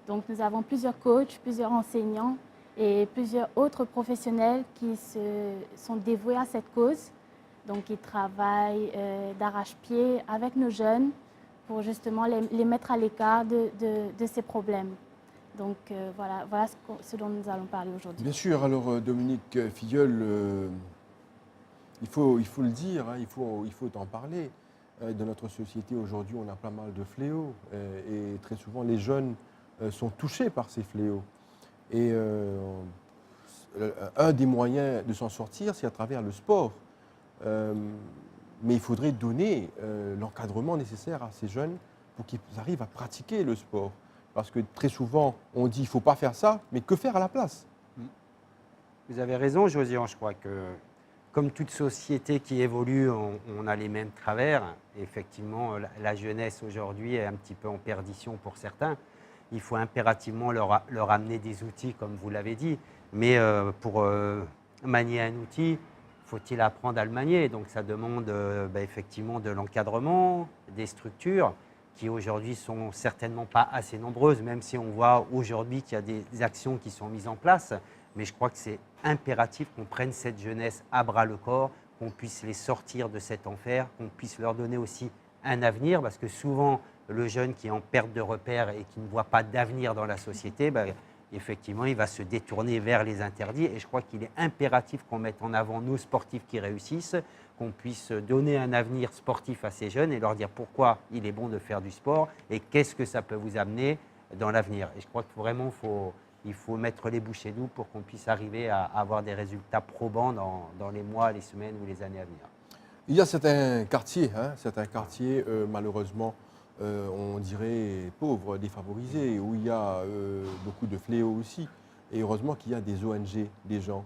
Speaker 5: Donc nous avons plusieurs coachs, plusieurs enseignants et plusieurs autres professionnels qui sont dévoués à cette cause. Donc ils travaillent d'arrache-pied avec nos jeunes pour justement les mettre à l'écart de ces problèmes. Donc voilà ce dont nous allons parler aujourd'hui.
Speaker 2: Bien sûr, alors Dominique Filleul, il faut le dire, hein, il faut en parler. Dans notre société aujourd'hui, on a pas mal de fléaux et très souvent les jeunes sont touchés par ces fléaux. Et un des moyens de s'en sortir, c'est à travers le sport. Mais il faudrait donner l'encadrement nécessaire à ces jeunes pour qu'ils arrivent à pratiquer le sport. Parce que très souvent, on dit qu'il ne faut pas faire ça, mais que faire à la place?
Speaker 3: Vous avez raison, Josiane, je crois que comme toute société qui évolue, on a les mêmes travers. Et effectivement, la jeunesse aujourd'hui est un petit peu en perdition pour certains. Il faut impérativement leur amener des outils, comme vous l'avez dit. Mais pour manier un outil, faut-il apprendre à le manier? Donc ça demande effectivement de l'encadrement, des structures qui aujourd'hui sont certainement pas assez nombreuses, même si on voit aujourd'hui qu'il y a des actions qui sont mises en place. Mais je crois que c'est impératif qu'on prenne cette jeunesse à bras-le-corps, qu'on puisse les sortir de cet enfer, qu'on puisse leur donner aussi un avenir, parce que souvent, le jeune qui est en perte de repères et qui ne voit pas d'avenir dans la société, effectivement, il va se détourner vers les interdits. Et je crois qu'il est impératif qu'on mette en avant nos sportifs qui réussissent, qu'on puisse donner un avenir sportif à ces jeunes et leur dire pourquoi il est bon de faire du sport et qu'est-ce que ça peut vous amener dans l'avenir. Et je crois que vraiment, il faut mettre les bouchées doubles pour qu'on puisse arriver à avoir des résultats probants dans les mois, les semaines ou les années à venir.
Speaker 2: Il y a certains quartiers, malheureusement, on dirait pauvres, défavorisés, où il y a beaucoup de fléaux aussi. Et heureusement qu'il y a des ONG, des gens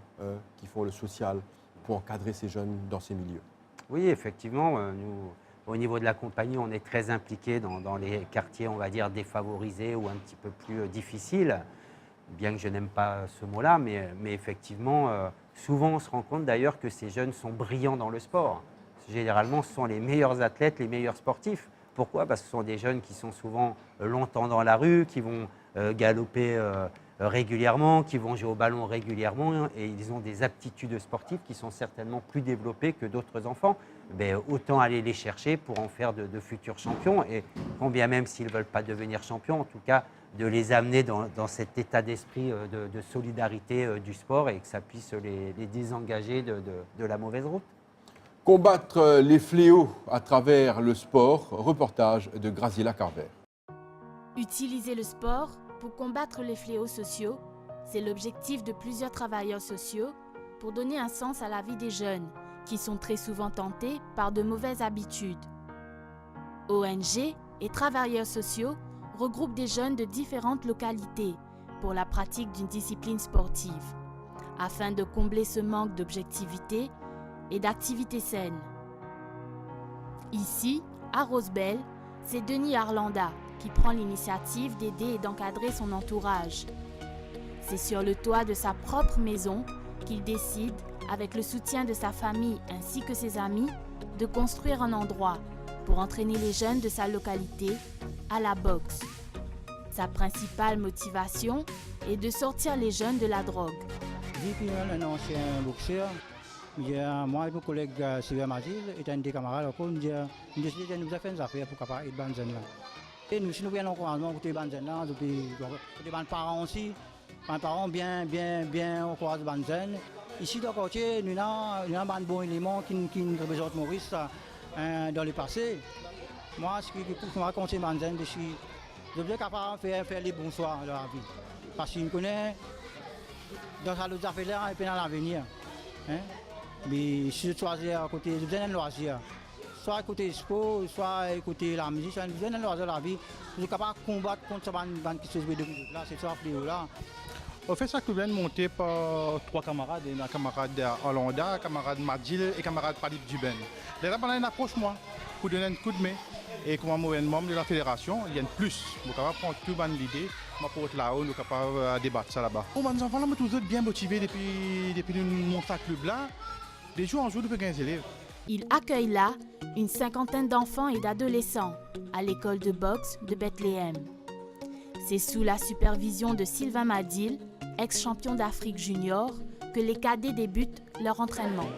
Speaker 2: qui font le social pour encadrer ces jeunes dans ces milieux.
Speaker 3: Oui, effectivement, nous, au niveau de la compagnie, on est très impliqués dans les quartiers, on va dire, défavorisés ou un petit peu plus difficiles. Bien que je n'aime pas ce mot-là, mais effectivement, souvent on se rend compte d'ailleurs que ces jeunes sont brillants dans le sport. Généralement, ce sont les meilleurs athlètes, les meilleurs sportifs. Pourquoi? Parce que ce sont des jeunes qui sont souvent longtemps dans la rue, qui vont galoper régulièrement, qui vont jouer au ballon régulièrement, et ils ont des aptitudes sportives qui sont certainement plus développées que d'autres enfants. Autant aller les chercher pour en faire de futurs champions, et quand bien même s'ils ne veulent pas devenir champions, en tout cas, de les amener dans cet état d'esprit de solidarité du sport et que ça puisse les désengager de la mauvaise route.
Speaker 2: Combattre les fléaux à travers le sport, reportage de Graziella Carver.
Speaker 22: Utiliser le sport pour combattre les fléaux sociaux, c'est l'objectif de plusieurs travailleurs sociaux pour donner un sens à la vie des jeunes qui sont très souvent tentés par de mauvaises habitudes. ONG et travailleurs sociaux regroupent des jeunes de différentes localités pour la pratique d'une discipline sportive, afin de combler ce manque d'objectivité et d'activité saine. Ici, à Rosebel, c'est Denis Arlanda qui prend l'initiative d'aider et d'encadrer son entourage. C'est sur le toit de sa propre maison qu'il décide, avec le soutien de sa famille ainsi que ses amis, de construire un endroit pour entraîner les jeunes de sa localité à la boxe. Sa principale motivation est de sortir les jeunes de la drogue.
Speaker 23: Vu qu'il est un ancien boxeur,
Speaker 4: Moi et mon collègue Sylvain Mazil et un des camarades, on a décidé de nous faire des affaires pour capable de banzen là. Et nous, si nous voyons encouragement pour les banzen là, depuis les parents aussi, les parents bien encouragent les banzen. Ici dans le quartier, nous avons un bon élément qui représente Maurice dans le passé. Moi, ce qui me raconte banzen, je suis capable de faire les bons choix dans la vie. Parce qu'il me connaît dans sa affaire là et puis dans l'avenir. Mais si je choisis à côté, je besoin d'un loisir. Soit à côté sport, soit à côté la musique, soit besoin d'un loisir de la vie. Je suis capable de combattre contre ce bande qui se joue de là, c'est ça, là.
Speaker 6: On fait ça que vient monté par 3 camarades, un camarade Hollanda, un camarade Madil et un camarade Padip Duben. Les là, on a une approche moi, pour donner un coup de main. Et comme membre de la fédération, il y a une plus. Nous sommes capables de prendre toute l'idée, pour être là-haut, nous sommes capables de débattre ça là-bas. Bon, les enfants là, sont toujours bien motivés depuis nous monter à club là. Des jours en jour depuis 15 élèves.
Speaker 22: Il accueille là une cinquantaine d'enfants et d'adolescents à l'école de boxe de Bethléem. C'est sous la supervision de Sylvain Madil, ex-champion d'Afrique junior, que les cadets débutent leur entraînement.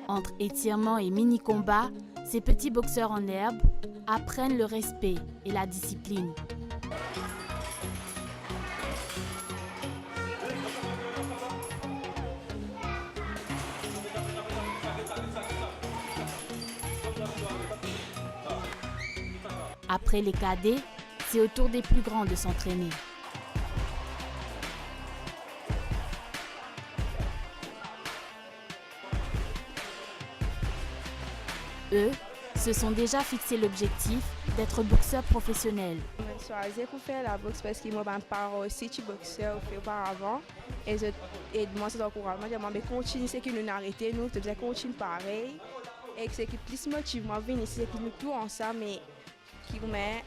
Speaker 22: Entre étirements et mini-combats, ces petits boxeurs en herbe apprennent le respect et la discipline. Après les cadets, c'est au tour des plus grands de s'entraîner. Eux se sont déjà fixé l'objectif d'être boxeurs professionnels.
Speaker 23: Je suis choisi pour faire la boxe parce que moi, mes parents aussi sont boxeurs auparavant. Et moi, c'est encouragement. Je vais continuer ce que nous avons arrêté, nous devons continuer pareil. Et ce qui plus motive moi venir ici, c'est que nous tous ensemble, mais qui met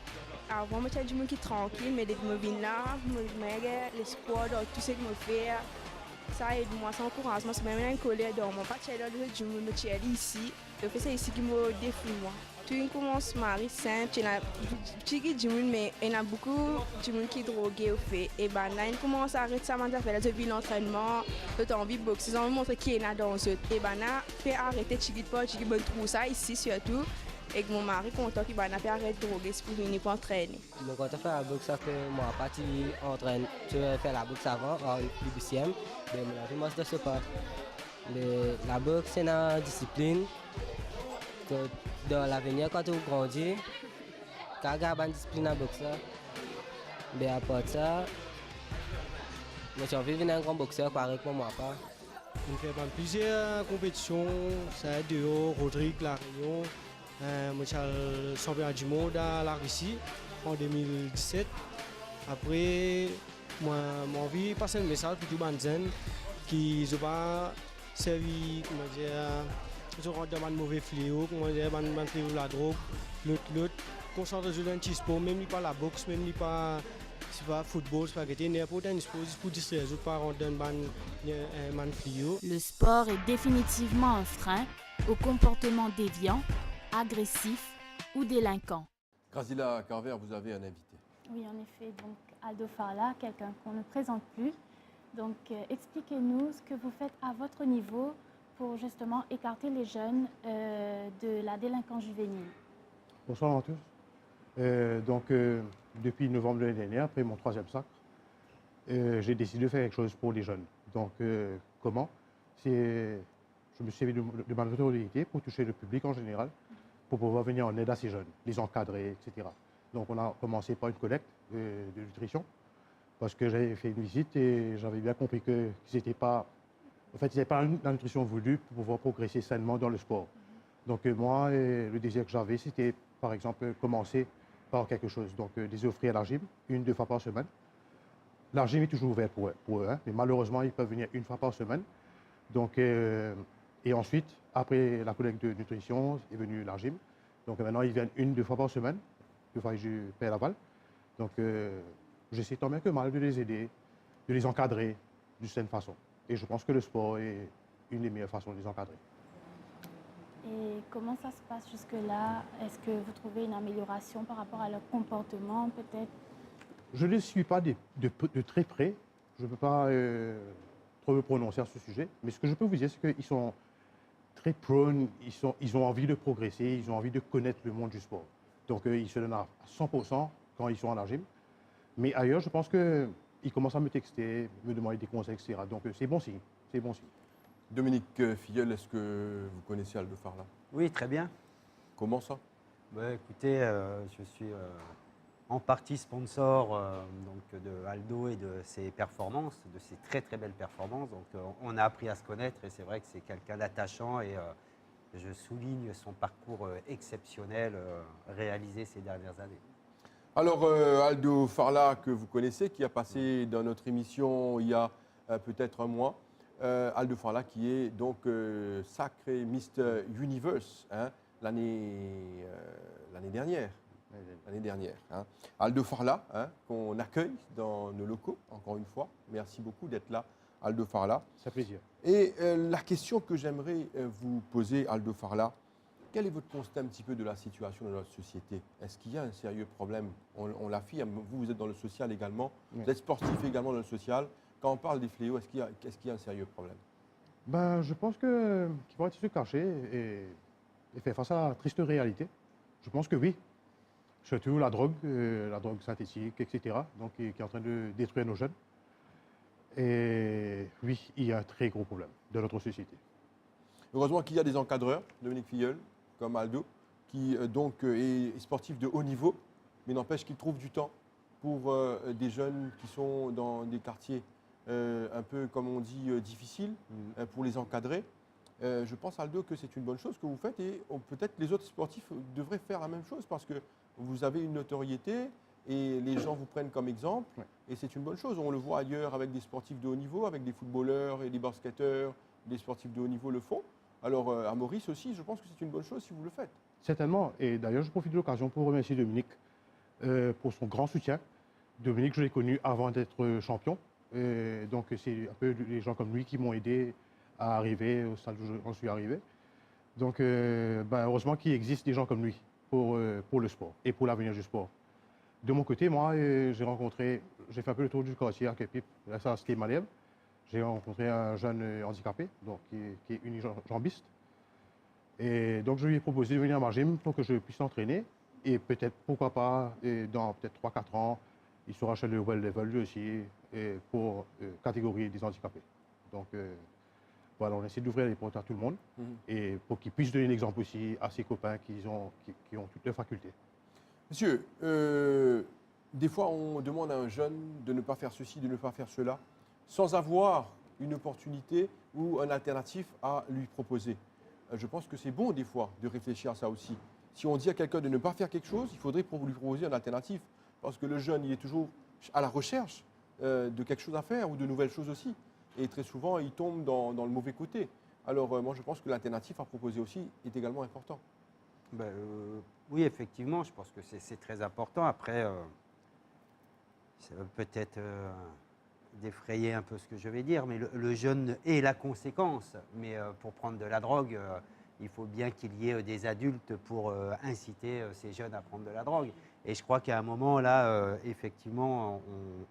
Speaker 23: avant, moi, du monde qui est tranquille, mais dès que je viens là, je l'espoir dans tout ce que je fais. Ça aide moi, c'est encouragement. C'est même un collègue dans mon pas du monde qui est ici. Je fais ça ici qui me défie moi. Tout commence Marie simple, il y a du monde, mais il y a beaucoup de monde qui est drogué au fait. Et ben là, il commence à arrêter ça, à faire des l'entraînement, d'autres envie de boxer, ils ont montré qu'il y en a dans ce. Et ben là, fait arrêter de pas, tu trouve ça ici surtout. Et mon mari content qu'il va arrêter de droguer pour venir pour entraîner.
Speaker 24: Quand on fait la boxe, ça fait moi parti entraîne. Tu fais la boxe avant, en UBCM, mais je ne sais pas. La boxe, c'est une discipline. Dans l'avenir, quand tu grandis, quand tu as une discipline à boxe, mais à part ça, j'ai envie de devenir un grand boxeur, pareil pour moi.
Speaker 25: On fait plusieurs compétitions, c'est dehors, Rodrigue, La Réunion. Moi, j'ai le championnat du monde à la Russie en 2017. Après, moi, j'ai envie de passer un message pour tout le monde qui ne pas servi, comment dire, je rentre dans un mauvais fléau, comment dire, un fléau de la drogue, l'autre, concentre sur un petit sport, même pas la boxe, même pas football, spaghetti, n'importe un sport, pour distraire, je ne pas rentrer dans un fléau.
Speaker 22: Le sport est définitivement un frein au comportement déviant, agressif ou délinquant.
Speaker 2: Gracila Carver, vous avez un invité.
Speaker 5: Oui, en effet. Donc, Aldo Farla, quelqu'un qu'on ne présente plus. Donc, expliquez-nous ce que vous faites à votre niveau pour justement écarter les jeunes de la délinquance juvénile.
Speaker 26: Bonsoir à tous. Depuis novembre de l'année dernière, après mon 3e sacre, j'ai décidé de faire quelque chose pour les jeunes. Donc, comment? Je me suis servi de ma notoriété pour toucher le public en général, pour pouvoir venir en aide à ces jeunes, les encadrer, etc. Donc, on a commencé par une collecte de nutrition, parce que j'avais fait une visite et j'avais bien compris qu'ils n'étaient pas... En fait, ils n'avaient pas la nutrition voulue pour pouvoir progresser sainement dans le sport. Donc moi, le désir que j'avais, c'était par exemple commencer par quelque chose. Donc les offrir à la gym, 1-2 fois par semaine. La gym est toujours ouverte pour eux, hein, mais malheureusement, ils peuvent venir 1 fois par semaine. Donc, et ensuite, après la collecte de nutrition, est venue la gym. Donc maintenant, ils viennent 1-2 fois par semaine, 2 fois que je paie l'aval. Donc j'essaie tant bien que mal de les aider, de les encadrer d'une certaine façon. Et je pense que le sport est une des meilleures façons de les encadrer.
Speaker 5: Et comment ça se passe jusque-là? Est-ce que vous trouvez une amélioration par rapport à leur comportement, peut-être?
Speaker 26: Je ne les suis pas de très près. Je ne peux pas trop me prononcer à ce sujet. Mais ce que je peux vous dire, c'est qu'ils sont très prônes, ils ont envie de progresser, ils ont envie de connaître le monde du sport. Donc, ils se donnent à 100% quand ils sont en gym. Mais ailleurs, je pense qu'ils commencent à me texter, me demander des conseils, etc. Donc, c'est bon signe. C'est bon signe.
Speaker 2: Dominique Filleul, est-ce que vous connaissez Aldo Farla?
Speaker 3: Oui, très bien.
Speaker 2: Comment ça?
Speaker 3: Écoutez, je suis en partie sponsor donc de Aldo et de ses performances, de ses très très belles performances. Donc on a appris à se connaître et c'est vrai que c'est quelqu'un d'attachant et je souligne son parcours exceptionnel réalisé ces dernières années.
Speaker 2: Alors Aldo Farla, que vous connaissez, qui a passé dans notre émission il y a peut-être un mois. Aldo Farla qui est donc sacré Mr Universe hein, l'année dernière. L'année dernière. Hein. Aldo Farla, hein, qu'on accueille dans nos locaux, encore une fois. Merci beaucoup d'être là, Aldo Farla.
Speaker 26: Ça fait plaisir.
Speaker 2: Et la question que j'aimerais vous poser, Aldo Farla, quel est votre constat un petit peu de la situation de notre société? Est-ce qu'il y a un sérieux problème? On l'affirme, vous êtes dans le social également,
Speaker 26: oui.
Speaker 2: Vous êtes sportif également dans le social. Quand on parle des fléaux, est-ce qu'il y a un sérieux problème?
Speaker 26: Je pense qu'il faut se cacher et faire face à la triste réalité. Je pense que oui. Surtout la drogue synthétique, etc., donc, qui est en train de détruire nos jeunes. Et oui, il y a un très gros problème dans notre société.
Speaker 2: Heureusement qu'il y a des encadreurs, Dominique Filleul, comme Aldo, qui donc est sportif de haut niveau, mais n'empêche qu'il trouve du temps pour des jeunes qui sont dans des quartiers un peu, comme on dit, difficiles, pour les encadrer. Je pense, Aldo, que c'est une bonne chose que vous faites et peut-être les autres sportifs devraient faire la même chose parce que vous avez une notoriété et les gens vous prennent comme exemple et c'est une bonne chose. On le voit ailleurs avec des sportifs de haut niveau, avec des footballeurs et des basketteurs, des sportifs de haut niveau le font. Alors à Maurice aussi, je pense que c'est une bonne chose si vous le faites.
Speaker 26: Certainement. Et d'ailleurs, je profite de l'occasion pour remercier Dominique pour son grand soutien. Dominique, je l'ai connu avant d'être champion. Donc c'est un peu les gens comme lui qui m'ont aidé à arriver au stade où j'en suis arrivé. Donc heureusement qu'il existe des gens comme lui pour le sport et pour l'avenir du sport. De mon côté, moi, j'ai fait un peu le tour du quartier à Képip, là ça c'était Malherbe. J'ai rencontré un jeune handicapé donc, qui est unijambiste. Et donc je lui ai proposé de venir à ma gym pour que je puisse l'entraîner. Et peut-être, pourquoi pas, dans peut-être 3-4 ans, il sera chez le Well Level lui aussi pour catégorie des handicapés. Donc voilà, on essaie d'ouvrir les portes à tout le monde et pour qu'ils puissent donner l'exemple aussi à ses copains qui ont toutes les facultés.
Speaker 2: Monsieur, des fois on demande à un jeune de ne pas faire ceci, de ne pas faire cela, sans avoir une opportunité ou un alternatif à lui proposer. Je pense que c'est bon des fois de réfléchir à ça aussi. Si on dit à quelqu'un de ne pas faire quelque chose, il faudrait lui proposer un alternatif. Parce que le jeune, il est toujours à la recherche de quelque chose à faire ou de nouvelles choses aussi. Et très souvent, il tombe dans le mauvais côté. Alors moi, je pense que l'alternative à proposer aussi est également important.
Speaker 3: Oui, effectivement, je pense que c'est très important. Après, ça va peut-être d'effrayer un peu ce que je vais dire, mais le jeune est la conséquence. Mais pour prendre de la drogue, il faut bien qu'il y ait des adultes pour inciter ces jeunes à prendre de la drogue. Et je crois qu'à un moment, là, effectivement,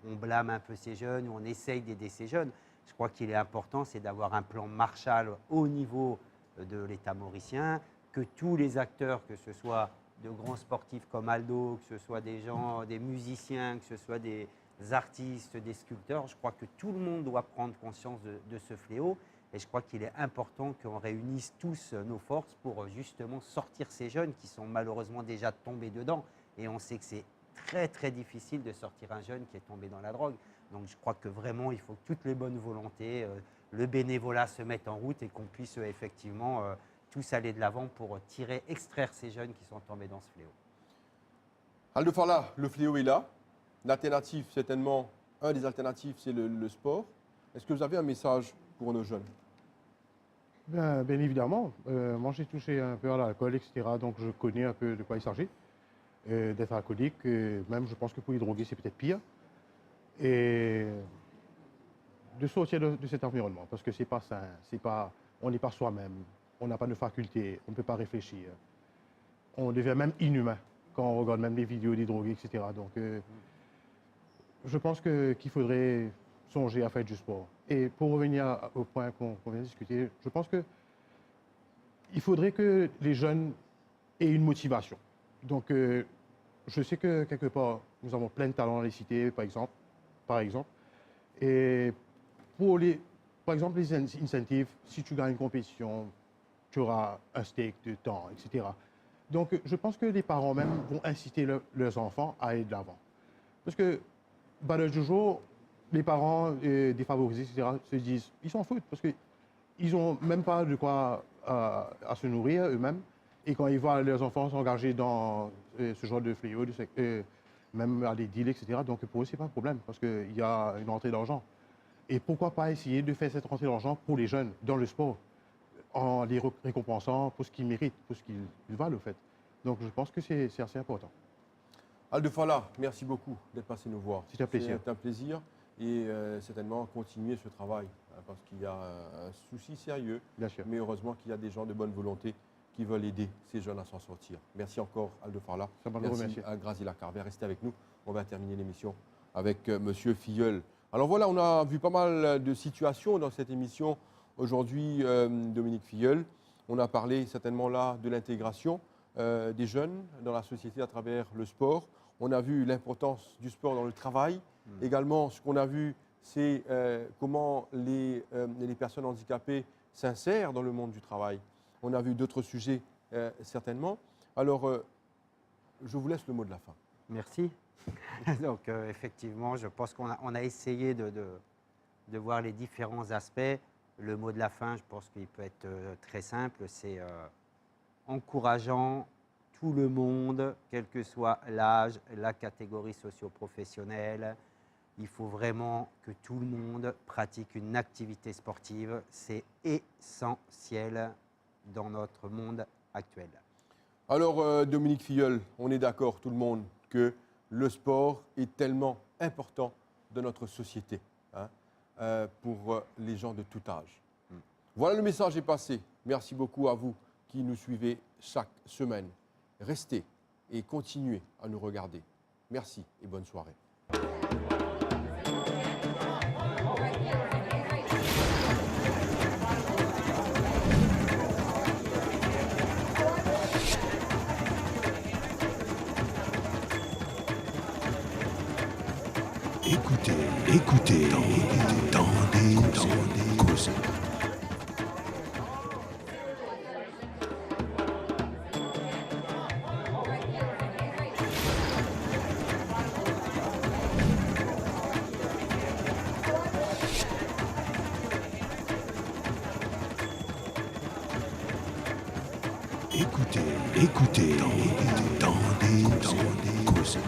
Speaker 3: on blâme un peu ces jeunes, ou on essaye d'aider ces jeunes. Je crois qu'il est important, c'est d'avoir un plan Marshall au niveau de l'État mauricien, que tous les acteurs, que ce soit de grands sportifs comme Aldo, que ce soit des gens, des musiciens, que ce soit des artistes, des sculpteurs, je crois que tout le monde doit prendre conscience de ce fléau. Et je crois qu'il est important qu'on réunisse tous nos forces pour justement sortir ces jeunes qui sont malheureusement déjà tombés dedans. Et on sait que c'est très très difficile de sortir un jeune qui est tombé dans la drogue. Donc je crois que vraiment il faut que toutes les bonnes volontés, le bénévolat se mettent en route et qu'on puisse effectivement tous aller de l'avant pour extraire ces jeunes qui sont tombés dans ce fléau.
Speaker 2: Aldo Farla, le fléau est là. L'alternative, certainement, un des alternatives, c'est le sport. Est-ce que vous avez un message pour nos jeunes?
Speaker 26: Bien évidemment. Moi, j'ai touché un peu à l'alcool, etc. Donc, je connais un peu de quoi il s'agit. D'être alcoolique, même je pense que pour les droguer, c'est peut-être pire. Et de sortir de cet environnement, parce que c'est pas sain, on n'est pas soi-même, on n'a pas de facultés, on ne peut pas réfléchir. On devient même inhumain quand on regarde même les vidéos des drogués, etc. Donc, je pense qu'il faudrait songer à faire du sport. Et pour revenir au point qu'on vient de discuter, je pense qu'il faudrait que les jeunes aient une motivation. Donc, je sais que quelque part, nous avons plein de talents dans les cités, par exemple. Et par exemple, les incentives, si tu gagnes une compétition, tu auras un steak de temps, etc. Donc, je pense que les parents même vont inciter leurs enfants à aller de l'avant. Parce que, de jour, les parents défavorisés, etc., se disent, ils s'en foutent, parce qu'ils n'ont même pas de quoi à se nourrir eux-mêmes. Et quand ils voient leurs enfants s'engager dans ce genre de fléau, même à des deals, etc., donc pour eux, ce n'est pas un problème, parce qu'il y a une rentrée d'argent. Et pourquoi pas essayer de faire cette rentrée d'argent pour les jeunes dans le sport, en les récompensant pour ce qu'ils méritent, pour ce qu'ils valent, au fait. Donc je pense que c'est assez important.
Speaker 2: Aldo Falla, merci beaucoup d'être passé nous voir.
Speaker 26: C'est un plaisir.
Speaker 2: C'est un plaisir et certainement continuer ce travail parce qu'il y a un souci sérieux.
Speaker 26: Bien sûr.
Speaker 2: Mais heureusement qu'il y a des gens de bonne volonté qui veulent aider ces jeunes à s'en sortir. Merci encore Aldo Falla. Merci à Grazila Carver. Restez avec nous. On va terminer l'émission avec Monsieur Filleul. Alors voilà, on a vu pas mal de situations dans cette émission aujourd'hui, Dominique Filleul. On a parlé certainement là de l'intégration des jeunes dans la société à travers le sport. On a vu l'importance du sport dans le travail. Également, ce qu'on a vu, c'est comment les personnes handicapées s'insèrent dans le monde du travail. On a vu d'autres sujets, certainement. Alors, je vous laisse le mot de la fin.
Speaker 3: Merci. Donc, effectivement, je pense qu'on a essayé de voir les différents aspects. Le mot de la fin, je pense qu'il peut être très simple. C'est encourageant tout le monde, quel que soit l'âge, la catégorie socio-professionnelle. Il faut vraiment que tout le monde pratique une activité sportive. C'est essentiel dans notre monde actuel.
Speaker 2: Alors, Dominique Filleul, on est d'accord, tout le monde, que le sport est tellement important dans notre société, pour les gens de tout âge. Voilà, le message est passé. Merci beaucoup à vous qui nous suivez chaque semaine. Restez et continuez à nous regarder. Merci et bonne soirée.
Speaker 7: Écoutez, tendez, causes. Écoutez, tendez, causes.